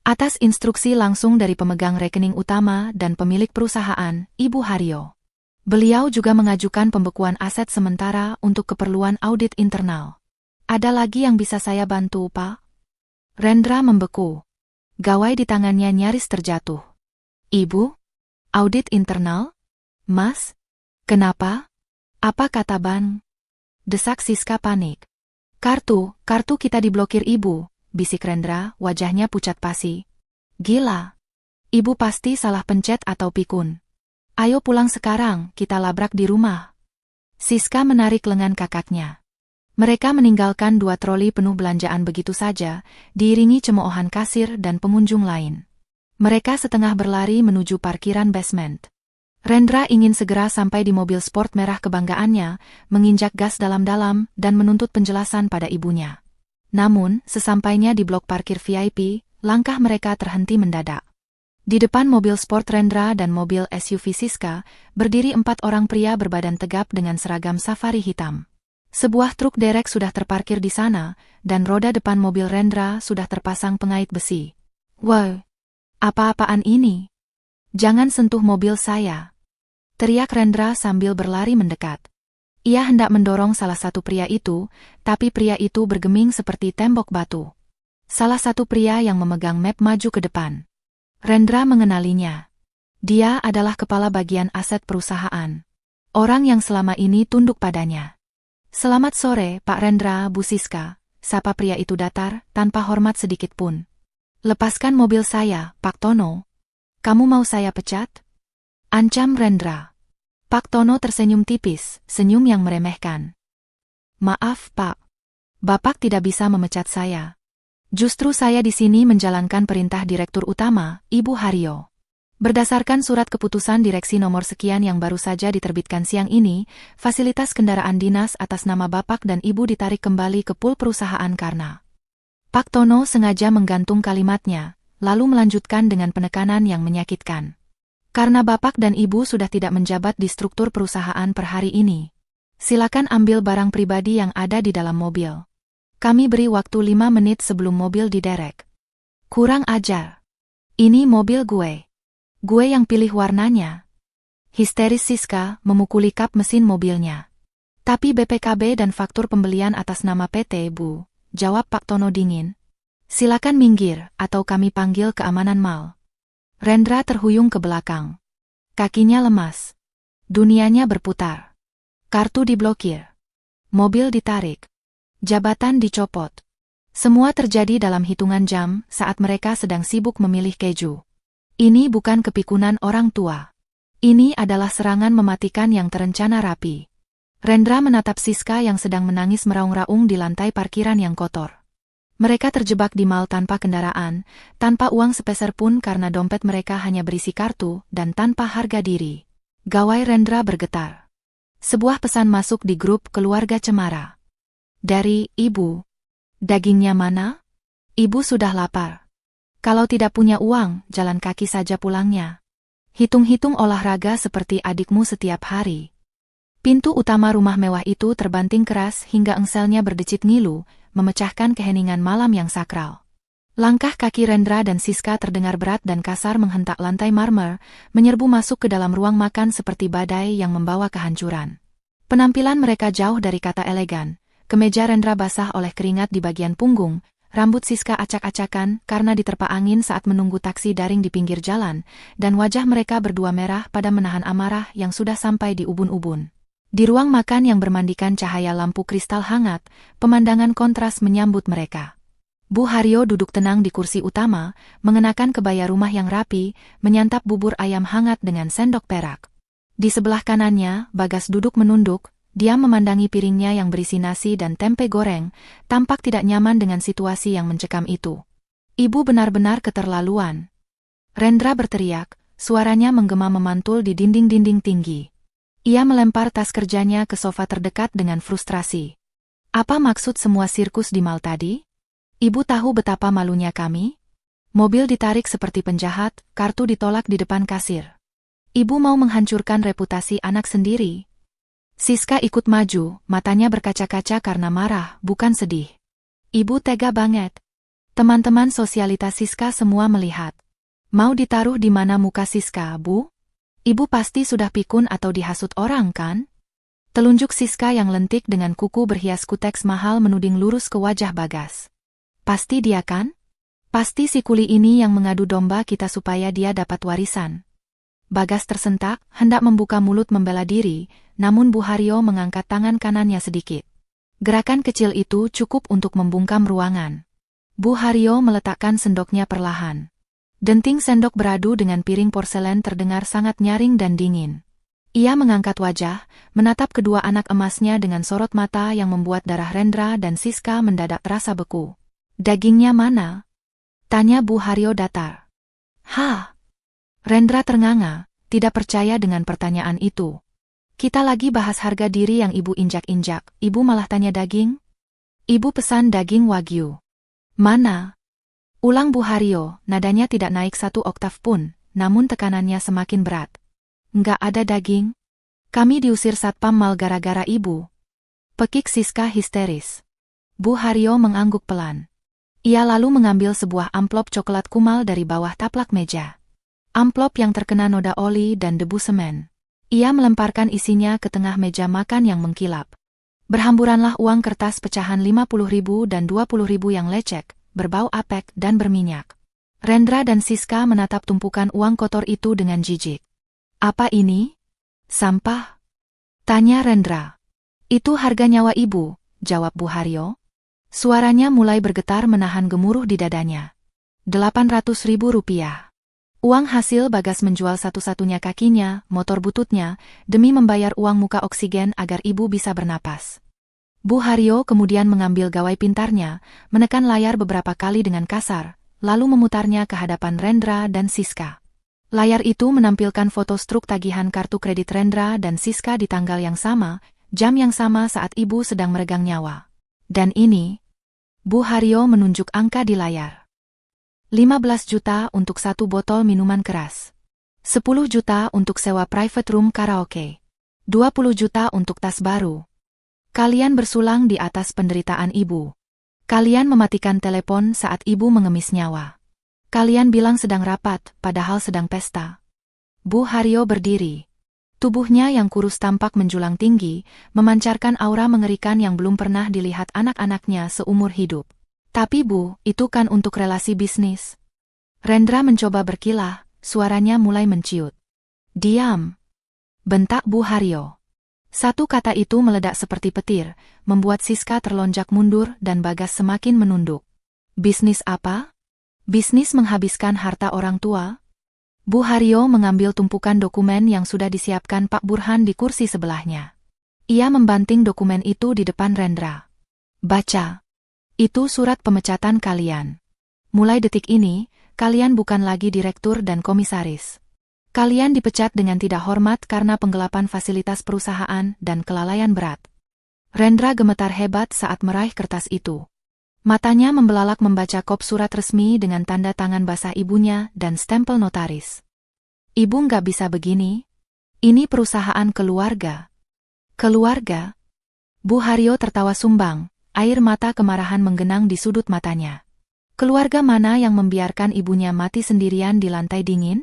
Atas instruksi langsung dari pemegang rekening utama dan pemilik perusahaan, Ibu Haryo. Beliau juga mengajukan pembekuan aset sementara untuk keperluan audit internal. Ada lagi yang bisa saya bantu, Pak? Rendra membeku. Gawai di tangannya nyaris terjatuh. Ibu? Audit internal? Mas? Kenapa? Apa kata bank? desak Siska panik. Kartu kita diblokir ibu, bisik Rendra, wajahnya pucat pasi. Gila. Ibu pasti salah pencet atau pikun. Ayo pulang sekarang, kita labrak di rumah. Siska menarik lengan kakaknya. Mereka meninggalkan 2 troli penuh belanjaan begitu saja, diiringi cemoohan kasir dan pengunjung lain. Mereka setengah berlari menuju parkiran basement. Rendra ingin segera sampai di mobil sport merah kebanggaannya, menginjak gas dalam-dalam dan menuntut penjelasan pada ibunya. Namun, sesampainya di blok parkir VIP, langkah mereka terhenti mendadak. Di depan mobil sport Rendra dan mobil SUV Siska, berdiri 4 orang pria berbadan tegap dengan seragam safari hitam. Sebuah truk derek sudah terparkir di sana, dan roda depan mobil Rendra sudah terpasang pengait besi. Wow! Apa-apaan ini? Jangan sentuh mobil saya. Teriak Rendra sambil berlari mendekat. Ia hendak mendorong salah satu pria itu, tapi pria itu bergeming seperti tembok batu. Salah satu pria yang memegang map maju ke depan. Rendra mengenalinya. Dia adalah kepala bagian aset perusahaan. Orang yang selama ini tunduk padanya. Selamat sore, Pak Rendra, Bu Siska, sapa pria itu datar, tanpa hormat sedikit pun. Lepaskan mobil saya, Pak Tono. Kamu mau saya pecat? Ancam Rendra. Pak Tono tersenyum tipis, senyum yang meremehkan. Maaf, Pak. Bapak tidak bisa memecat saya. Justru saya di sini menjalankan perintah Direktur Utama, Ibu Haryo. Berdasarkan surat keputusan direksi nomor sekian yang baru saja diterbitkan siang ini, fasilitas kendaraan dinas atas nama Bapak dan Ibu ditarik kembali ke pool perusahaan karena Pak Tono sengaja menggantung kalimatnya, lalu melanjutkan dengan penekanan yang menyakitkan. Karena Bapak dan Ibu sudah tidak menjabat di struktur perusahaan per hari ini. Silakan ambil barang pribadi yang ada di dalam mobil. Kami beri waktu 5 menit sebelum mobil diderek. Kurang ajar. Ini mobil gue. Gue yang pilih warnanya. Histeris Siska memukuli kap mesin mobilnya. Tapi BPKB dan faktur pembelian atas nama PT Bu, jawab Pak Tono dingin. Silakan minggir, atau kami panggil keamanan mal. Rendra terhuyung ke belakang. Kakinya lemas. Dunianya berputar. Kartu diblokir. Mobil ditarik. Jabatan dicopot. Semua terjadi dalam hitungan jam saat mereka sedang sibuk memilih keju. Ini bukan kepikunan orang tua. Ini adalah serangan mematikan yang terencana rapi. Rendra menatap Siska yang sedang menangis meraung-raung di lantai parkiran yang kotor. Mereka terjebak di mal tanpa kendaraan, tanpa uang sepeser pun karena dompet mereka hanya berisi kartu dan tanpa harga diri. Gawai Rendra bergetar. Sebuah pesan masuk di grup keluarga Cemara. Dari Ibu. Dagingnya mana? Ibu sudah lapar. Kalau tidak punya uang, jalan kaki saja pulangnya. Hitung-hitung olahraga seperti adikmu setiap hari. Pintu utama rumah mewah itu terbanting keras hingga engselnya berdecit ngilu, memecahkan keheningan malam yang sakral. Langkah kaki Rendra dan Siska terdengar berat dan kasar menghentak lantai marmer, menyerbu masuk ke dalam ruang makan seperti badai yang membawa kehancuran. Penampilan mereka jauh dari kata elegan. Kemeja Rendra basah oleh keringat di bagian punggung, rambut Siska acak-acakan karena diterpa angin saat menunggu taksi daring di pinggir jalan, dan wajah mereka berdua merah pada menahan amarah yang sudah sampai di ubun-ubun. Di ruang makan yang bermandikan cahaya lampu kristal hangat, pemandangan kontras menyambut mereka. Bu Haryo duduk tenang di kursi utama, mengenakan kebaya rumah yang rapi, menyantap bubur ayam hangat dengan sendok perak. Di sebelah kanannya, Bagas duduk menunduk, dia memandangi piringnya yang berisi nasi dan tempe goreng, tampak tidak nyaman dengan situasi yang mencekam itu. Ibu benar-benar keterlaluan. Rendra berteriak, suaranya menggema memantul di dinding-dinding tinggi. Ia melempar tas kerjanya ke sofa terdekat dengan frustrasi. Apa maksud semua sirkus di mal tadi? Ibu tahu betapa malunya kami? Mobil ditarik seperti penjahat, kartu ditolak di depan kasir. Ibu mau menghancurkan reputasi anak sendiri. Siska ikut maju, matanya berkaca-kaca karena marah, bukan sedih. Ibu tega banget. Teman-teman sosialitas Siska semua melihat. Mau ditaruh di mana muka Siska, Bu? Ibu pasti sudah pikun atau dihasut orang, kan? Telunjuk Siska yang lentik dengan kuku berhias kuteks mahal menuding lurus ke wajah Bagas. Pasti dia, kan? Pasti si kuli ini yang mengadu domba kita supaya dia dapat warisan. Bagas tersentak, hendak membuka mulut membela diri, namun Bu Haryo mengangkat tangan kanannya sedikit. Gerakan kecil itu cukup untuk membungkam ruangan. Bu Haryo meletakkan sendoknya perlahan. Denting sendok beradu dengan piring porselen terdengar sangat nyaring dan dingin. Ia mengangkat wajah, menatap kedua anak emasnya dengan sorot mata yang membuat darah Rendra dan Siska mendadak terasa beku. "Dagingnya mana?" tanya Bu Haryo datar. "Hah?" Rendra ternganga, tidak percaya dengan pertanyaan itu. "Kita lagi bahas harga diri yang ibu injak-injak, ibu malah tanya daging? Ibu pesan daging wagyu." "Mana?" ulang Bu Haryo, nadanya tidak naik 1 oktav pun, namun tekanannya semakin berat. "Nggak ada daging. Kami diusir satpam mal gara-gara ibu," pekik Siska histeris. Bu Haryo mengangguk pelan. Ia lalu mengambil sebuah amplop coklat kumal dari bawah taplak meja. Amplop yang terkena noda oli dan debu semen. Ia melemparkan isinya ke tengah meja makan yang mengkilap. Berhamburanlah uang kertas pecahan 50.000 dan 20.000 yang lecek, berbau apek dan berminyak. Rendra dan Siska menatap tumpukan uang kotor itu dengan jijik. "Apa ini? Sampah?" tanya Rendra. "Itu harga nyawa ibu," jawab Bu Haryo. Suaranya mulai bergetar menahan gemuruh di dadanya. 800.000 rupiah. Uang hasil Bagas menjual satu-satunya kakinya, motor bututnya, demi membayar uang muka oksigen agar ibu bisa bernapas. Bu Haryo kemudian mengambil gawai pintarnya, menekan layar beberapa kali dengan kasar, lalu memutarnya ke hadapan Rendra dan Siska. Layar itu menampilkan foto struk tagihan kartu kredit Rendra dan Siska di tanggal yang sama, jam yang sama saat ibu sedang meregang nyawa. Dan ini, Bu Haryo menunjuk angka di layar. 15 juta untuk 1 botol minuman keras. 10 juta untuk sewa private room karaoke. 20 juta untuk tas baru. Kalian bersulang di atas penderitaan ibu. Kalian mematikan telepon saat ibu mengemis nyawa. Kalian bilang sedang rapat, padahal sedang pesta. Bu Haryo berdiri. Tubuhnya yang kurus tampak menjulang tinggi, memancarkan aura mengerikan yang belum pernah dilihat anak-anaknya seumur hidup. "Tapi Bu, itu kan untuk relasi bisnis." Rendra mencoba berkilah, suaranya mulai menciut. "Diam!" bentak Bu Haryo. Satu kata itu meledak seperti petir, membuat Siska terlonjak mundur dan Bagas semakin menunduk. "Bisnis apa? Bisnis menghabiskan harta orang tua?" Bu Haryo mengambil tumpukan dokumen yang sudah disiapkan Pak Burhan di kursi sebelahnya. Ia membanting dokumen itu di depan Rendra. "Baca. Itu surat pemecatan kalian. Mulai detik ini, kalian bukan lagi direktur dan komisaris. Kalian dipecat dengan tidak hormat karena penggelapan fasilitas perusahaan dan kelalaian berat." Rendra gemetar hebat saat meraih kertas itu. Matanya membelalak membaca kop surat resmi dengan tanda tangan basah ibunya dan stempel notaris. "Ibu nggak bisa begini. Ini perusahaan keluarga." "Keluarga?" Bu Haryo tertawa sumbang. Air mata kemarahan menggenang di sudut matanya. Keluarga mana yang membiarkan ibunya mati sendirian di lantai dingin?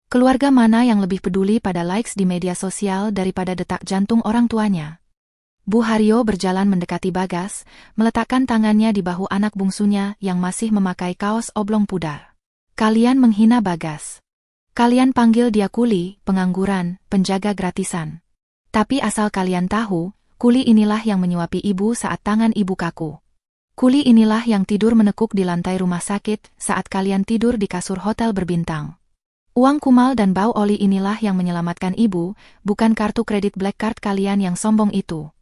Keluarga mana yang lebih peduli pada likes di media sosial daripada detak jantung orang tuanya? Bu Haryo berjalan mendekati Bagas, meletakkan tangannya di bahu anak bungsunya yang masih memakai kaos oblong pudar. "Kalian menghina Bagas. Kalian panggil dia kuli, pengangguran, penjaga gratisan. Tapi asal kalian tahu, kuli inilah yang menyuapi ibu saat tangan ibu kaku. Kuli inilah yang tidur menekuk di lantai rumah sakit saat kalian tidur di kasur hotel berbintang. Uang kumal dan bau oli inilah yang menyelamatkan ibu, bukan kartu kredit black card kalian yang sombong itu."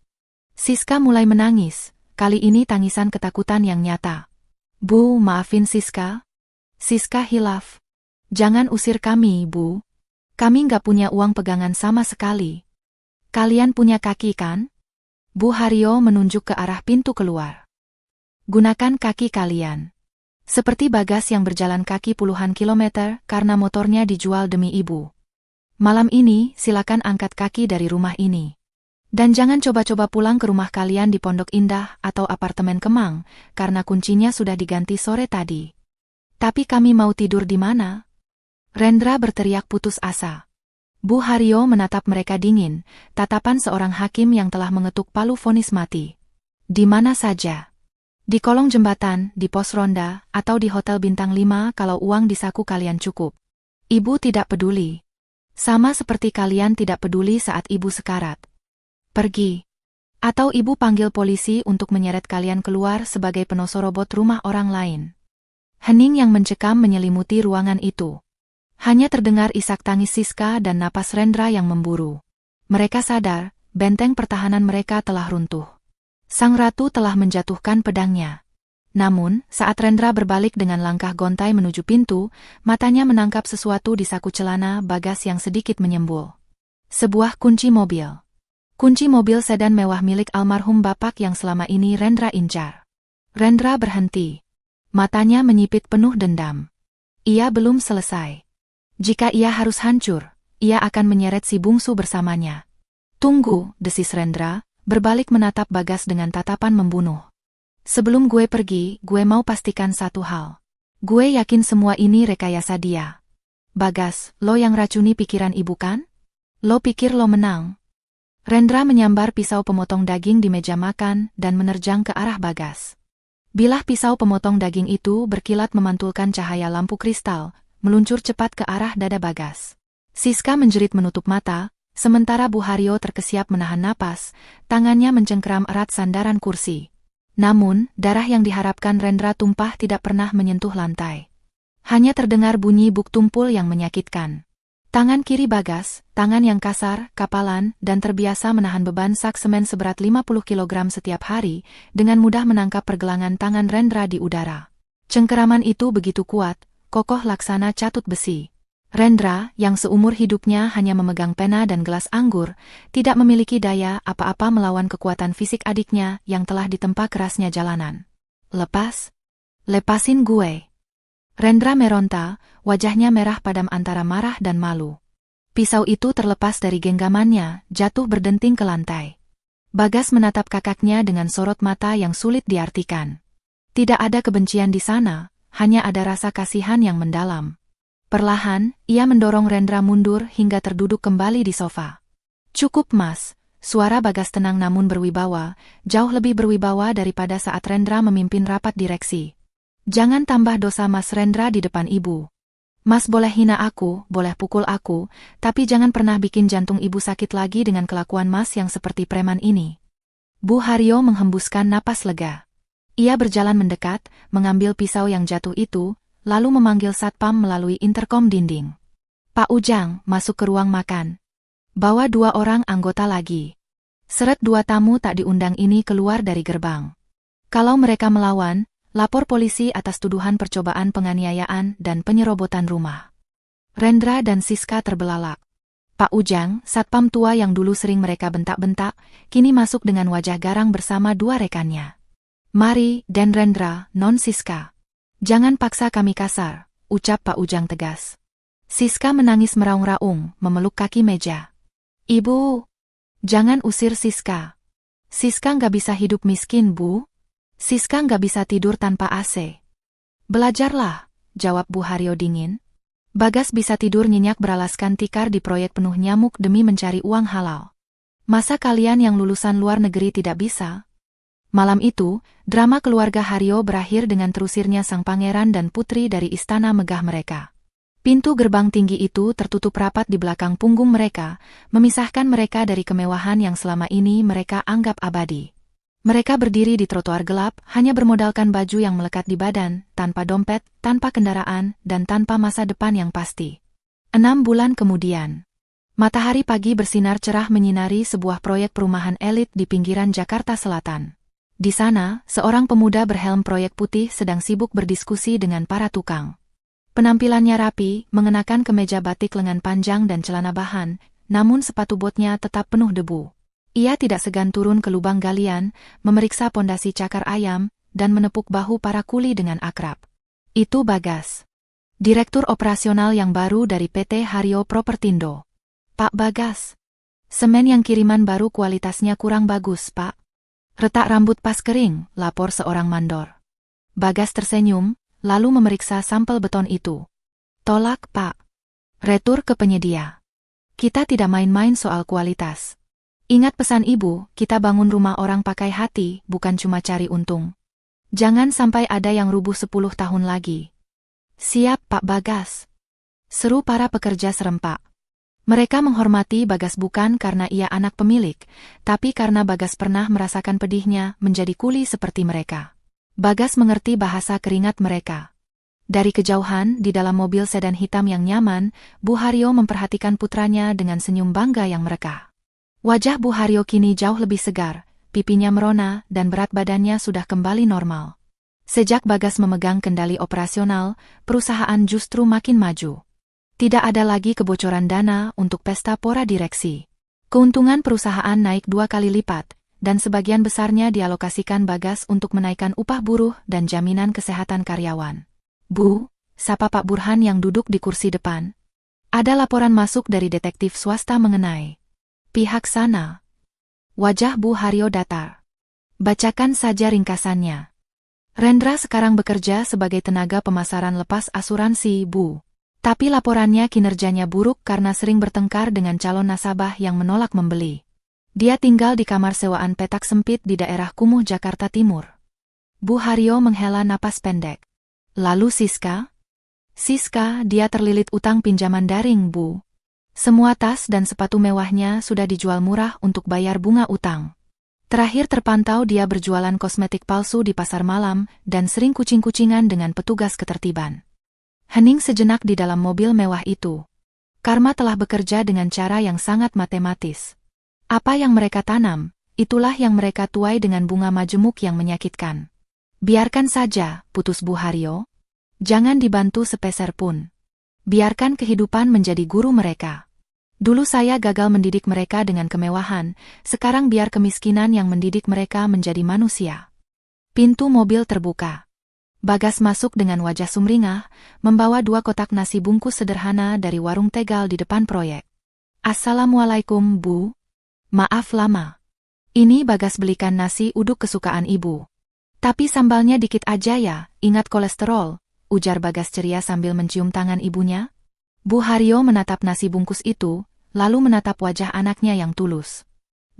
Siska mulai menangis, kali ini tangisan ketakutan yang nyata. "Bu, maafin Siska." Siska hilaf. "Jangan usir kami, Bu. Kami nggak punya uang pegangan sama sekali." "Kalian punya kaki kan?" Bu Haryo menunjuk ke arah pintu keluar. "Gunakan kaki kalian. Seperti Bagas yang berjalan kaki puluhan kilometer karena motornya dijual demi ibu. Malam ini silakan angkat kaki dari rumah ini. Dan jangan coba-coba pulang ke rumah kalian di Pondok Indah atau apartemen Kemang, karena kuncinya sudah diganti sore tadi." "Tapi kami mau tidur di mana?" Rendra berteriak putus asa. Bu Haryo menatap mereka dingin, tatapan seorang hakim yang telah mengetuk palu vonis mati. "Di mana saja? Di kolong jembatan, di pos ronda, atau di hotel bintang 5 kalau uang di saku kalian cukup. Ibu tidak peduli. Sama seperti kalian tidak peduli saat ibu sekarat. Pergi. Atau ibu panggil polisi untuk menyeret kalian keluar sebagai penosor robot rumah orang lain. Hening yang mencekam menyelimuti ruangan itu. Hanya terdengar isak tangis Siska dan napas Rendra yang memburu. Mereka sadar, benteng pertahanan mereka telah runtuh. Sang ratu telah menjatuhkan pedangnya. Namun, saat Rendra berbalik dengan langkah gontai menuju pintu, matanya menangkap sesuatu di saku celana Bagas yang sedikit menyembul. Sebuah kunci mobil. Kunci mobil sedan mewah milik almarhum bapak yang selama ini Rendra incar. Rendra berhenti. Matanya menyipit penuh dendam. Ia belum selesai. Jika ia harus hancur, ia akan menyeret si bungsu bersamanya. Tunggu, desis Rendra, berbalik menatap Bagas dengan tatapan membunuh. Sebelum gue pergi, gue mau pastikan satu hal. Gue yakin semua ini rekayasa dia. Bagas, lo yang racuni pikiran ibu kan? Lo pikir lo menang? Rendra menyambar pisau pemotong daging di meja makan dan menerjang ke arah Bagas. Bilah pisau pemotong daging itu berkilat memantulkan cahaya lampu kristal, meluncur cepat ke arah dada Bagas. Siska menjerit menutup mata, sementara Bu Haryo terkesiap menahan napas, tangannya mencengkeram erat sandaran kursi. Namun, darah yang diharapkan Rendra tumpah tidak pernah menyentuh lantai. Hanya terdengar bunyi buk tumpul yang menyakitkan. Tangan kiri Bagas, tangan yang kasar, kapalan, dan terbiasa menahan beban sak semen seberat 50 kg setiap hari, dengan mudah menangkap pergelangan tangan Rendra di udara. Cengkeraman itu begitu kuat, kokoh laksana catut besi. Rendra, yang seumur hidupnya hanya memegang pena dan gelas anggur, tidak memiliki daya apa-apa melawan kekuatan fisik adiknya yang telah ditempa kerasnya jalanan. Lepas? Lepasin gue. Rendra meronta, wajahnya merah padam antara marah dan malu. Pisau itu terlepas dari genggamannya, jatuh berdenting ke lantai. Bagas menatap kakaknya dengan sorot mata yang sulit diartikan. Tidak ada kebencian di sana, hanya ada rasa kasihan yang mendalam. Perlahan, ia mendorong Rendra mundur hingga terduduk kembali di sofa. Cukup Mas, suara Bagas tenang namun berwibawa, jauh lebih berwibawa daripada saat Rendra memimpin rapat direksi. Jangan tambah dosa Mas Rendra di depan ibu. Mas boleh hina aku, boleh pukul aku, tapi jangan pernah bikin jantung ibu sakit lagi dengan kelakuan Mas yang seperti preman ini. Bu Haryo menghembuskan napas lega. Ia berjalan mendekat, mengambil pisau yang jatuh itu, lalu memanggil satpam melalui interkom dinding. Pak Ujang, masuk ke ruang makan. Bawa 2 orang anggota lagi. Seret 2 tamu tak diundang ini keluar dari gerbang. Kalau mereka melawan, lapor polisi atas tuduhan percobaan penganiayaan dan penyerobotan rumah. Rendra dan Siska terbelalak. Pak Ujang, satpam tua yang dulu sering mereka bentak-bentak, kini masuk dengan wajah garang bersama 2 rekannya. Mari, Den Rendra, Non Siska. Jangan paksa kami kasar, ucap Pak Ujang tegas. Siska menangis meraung-raung, memeluk kaki meja. Ibu, jangan usir Siska. Siska nggak bisa hidup miskin, Bu. Siska nggak bisa tidur tanpa AC. Belajarlah, jawab Bu Haryo dingin. Bagas bisa tidur nyenyak beralaskan tikar di proyek penuh nyamuk demi mencari uang halal. Masa kalian yang lulusan luar negeri tidak bisa? Malam itu, drama keluarga Haryo berakhir dengan terusirnya sang pangeran dan putri dari istana megah mereka. Pintu gerbang tinggi itu tertutup rapat di belakang punggung mereka, memisahkan mereka dari kemewahan yang selama ini mereka anggap abadi. Mereka berdiri di trotoar gelap, hanya bermodalkan baju yang melekat di badan, tanpa dompet, tanpa kendaraan, dan tanpa masa depan yang pasti. 6 bulan kemudian, matahari pagi bersinar cerah menyinari sebuah proyek perumahan elit di pinggiran Jakarta Selatan. Di sana, seorang pemuda berhelm proyek putih sedang sibuk berdiskusi dengan para tukang. Penampilannya rapi, mengenakan kemeja batik lengan panjang dan celana bahan, namun sepatu botnya tetap penuh debu. Ia tidak segan turun ke lubang galian, memeriksa pondasi cakar ayam, dan menepuk bahu para kuli dengan akrab. Itu Bagas, direktur operasional yang baru dari PT Haryo Propertindo. Pak Bagas, semen yang kiriman baru kualitasnya kurang bagus, Pak. Retak rambut pas kering, lapor seorang mandor. Bagas tersenyum, lalu memeriksa sampel beton itu. Tolak, Pak. Retur ke penyedia. Kita tidak main-main soal kualitas. Ingat pesan ibu, kita bangun rumah orang pakai hati, bukan cuma cari untung. Jangan sampai ada yang rubuh 10 tahun lagi. Siap, Pak Bagas. Seru para pekerja serempak. Mereka menghormati Bagas bukan karena ia anak pemilik, tapi karena Bagas pernah merasakan pedihnya menjadi kuli seperti mereka. Bagas mengerti bahasa keringat mereka. Dari kejauhan, di dalam mobil sedan hitam yang nyaman, Bu Haryo memperhatikan putranya dengan senyum bangga yang merekah. Wajah Bu Haryo kini jauh lebih segar, pipinya merona dan berat badannya sudah kembali normal. Sejak Bagas memegang kendali operasional, perusahaan justru makin maju. Tidak ada lagi kebocoran dana untuk pesta pora direksi. Keuntungan perusahaan naik 2 kali lipat, dan sebagian besarnya dialokasikan Bagas untuk menaikkan upah buruh dan jaminan kesehatan karyawan. Bu, sapa Pak Burhan yang duduk di kursi depan. Ada laporan masuk dari detektif swasta mengenai pihak sana. Wajah Bu Haryo datar. Bacakan saja ringkasannya. Rendra sekarang bekerja sebagai tenaga pemasaran lepas asuransi, Bu. Tapi laporannya kinerjanya buruk karena sering bertengkar dengan calon nasabah yang menolak membeli. Dia tinggal di kamar sewaan petak sempit di daerah Kumuh, Jakarta Timur. Bu Haryo menghela napas pendek. Lalu Siska? Siska, dia terlilit utang pinjaman daring, Bu. Semua tas dan sepatu mewahnya sudah dijual murah untuk bayar bunga utang. Terakhir terpantau dia berjualan kosmetik palsu di pasar malam dan sering kucing-kucingan dengan petugas ketertiban. Hening sejenak di dalam mobil mewah itu. Karma telah bekerja dengan cara yang sangat matematis. Apa yang mereka tanam, itulah yang mereka tuai dengan bunga majemuk yang menyakitkan. Biarkan saja, putus Bu Haryo. Jangan dibantu sepeser pun. Biarkan kehidupan menjadi guru mereka. Dulu saya gagal mendidik mereka dengan kemewahan, sekarang biar kemiskinan yang mendidik mereka menjadi manusia. Pintu mobil terbuka. Bagas masuk dengan wajah sumringah, membawa 2 kotak nasi bungkus sederhana dari warung Tegal di depan proyek. Assalamualaikum, Bu. Maaf lama. Ini Bagas belikan nasi uduk kesukaan Ibu. Tapi sambalnya dikit aja ya, ingat kolesterol, ujar Bagas ceria sambil mencium tangan ibunya. Bu Haryo menatap nasi bungkus itu, lalu menatap wajah anaknya yang tulus.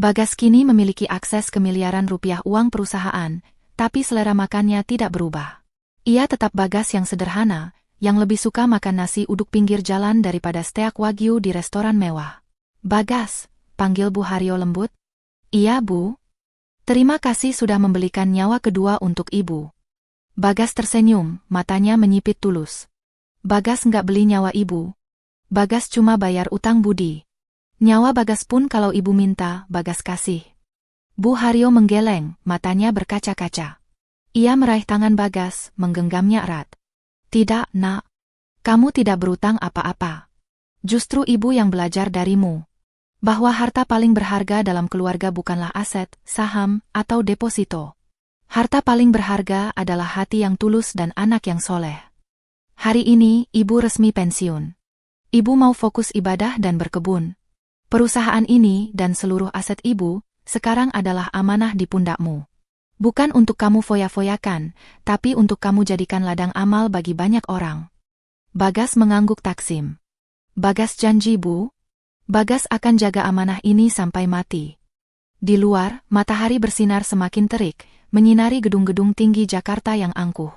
Bagas kini memiliki akses ke miliaran rupiah uang perusahaan, tapi selera makannya tidak berubah. Ia tetap Bagas yang sederhana, yang lebih suka makan nasi uduk pinggir jalan daripada steak wagyu di restoran mewah. Bagas, panggil Bu Haryo lembut. Iya, Bu. Terima kasih sudah membelikan nyawa kedua untuk Ibu. Bagas tersenyum, matanya menyipit tulus. Bagas nggak beli nyawa Ibu. Bagas cuma bayar utang budi. Nyawa Bagas pun kalau Ibu minta, Bagas kasih. Bu Haryo menggeleng, matanya berkaca-kaca. Ia meraih tangan Bagas, menggenggamnya erat. Tidak, Nak. Kamu tidak berutang apa-apa. Justru Ibu yang belajar darimu. Bahwa harta paling berharga dalam keluarga bukanlah aset, saham, atau deposito. Harta paling berharga adalah hati yang tulus dan anak yang soleh. Hari ini, Ibu resmi pensiun. Ibu mau fokus ibadah dan berkebun. Perusahaan ini dan seluruh aset Ibu, sekarang adalah amanah di pundakmu. Bukan untuk kamu foya-foyakan, tapi untuk kamu jadikan ladang amal bagi banyak orang. Bagas mengangguk taksim. Bagas janji, Bu. Bagas akan jaga amanah ini sampai mati. Di luar, matahari bersinar semakin terik, menyinari gedung-gedung tinggi Jakarta yang angkuh.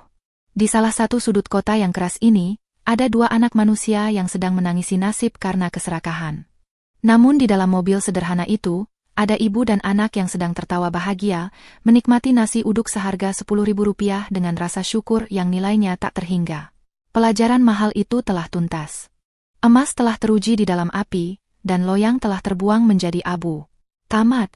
Di salah satu sudut kota yang keras ini, ada 2 anak manusia yang sedang menangisi nasib karena keserakahan. Namun di dalam mobil sederhana itu, ada ibu dan anak yang sedang tertawa bahagia, menikmati nasi uduk seharga Rp10.000 dengan rasa syukur yang nilainya tak terhingga. Pelajaran mahal itu telah tuntas. Emas telah teruji di dalam api, dan loyang telah terbuang menjadi abu. Tamat.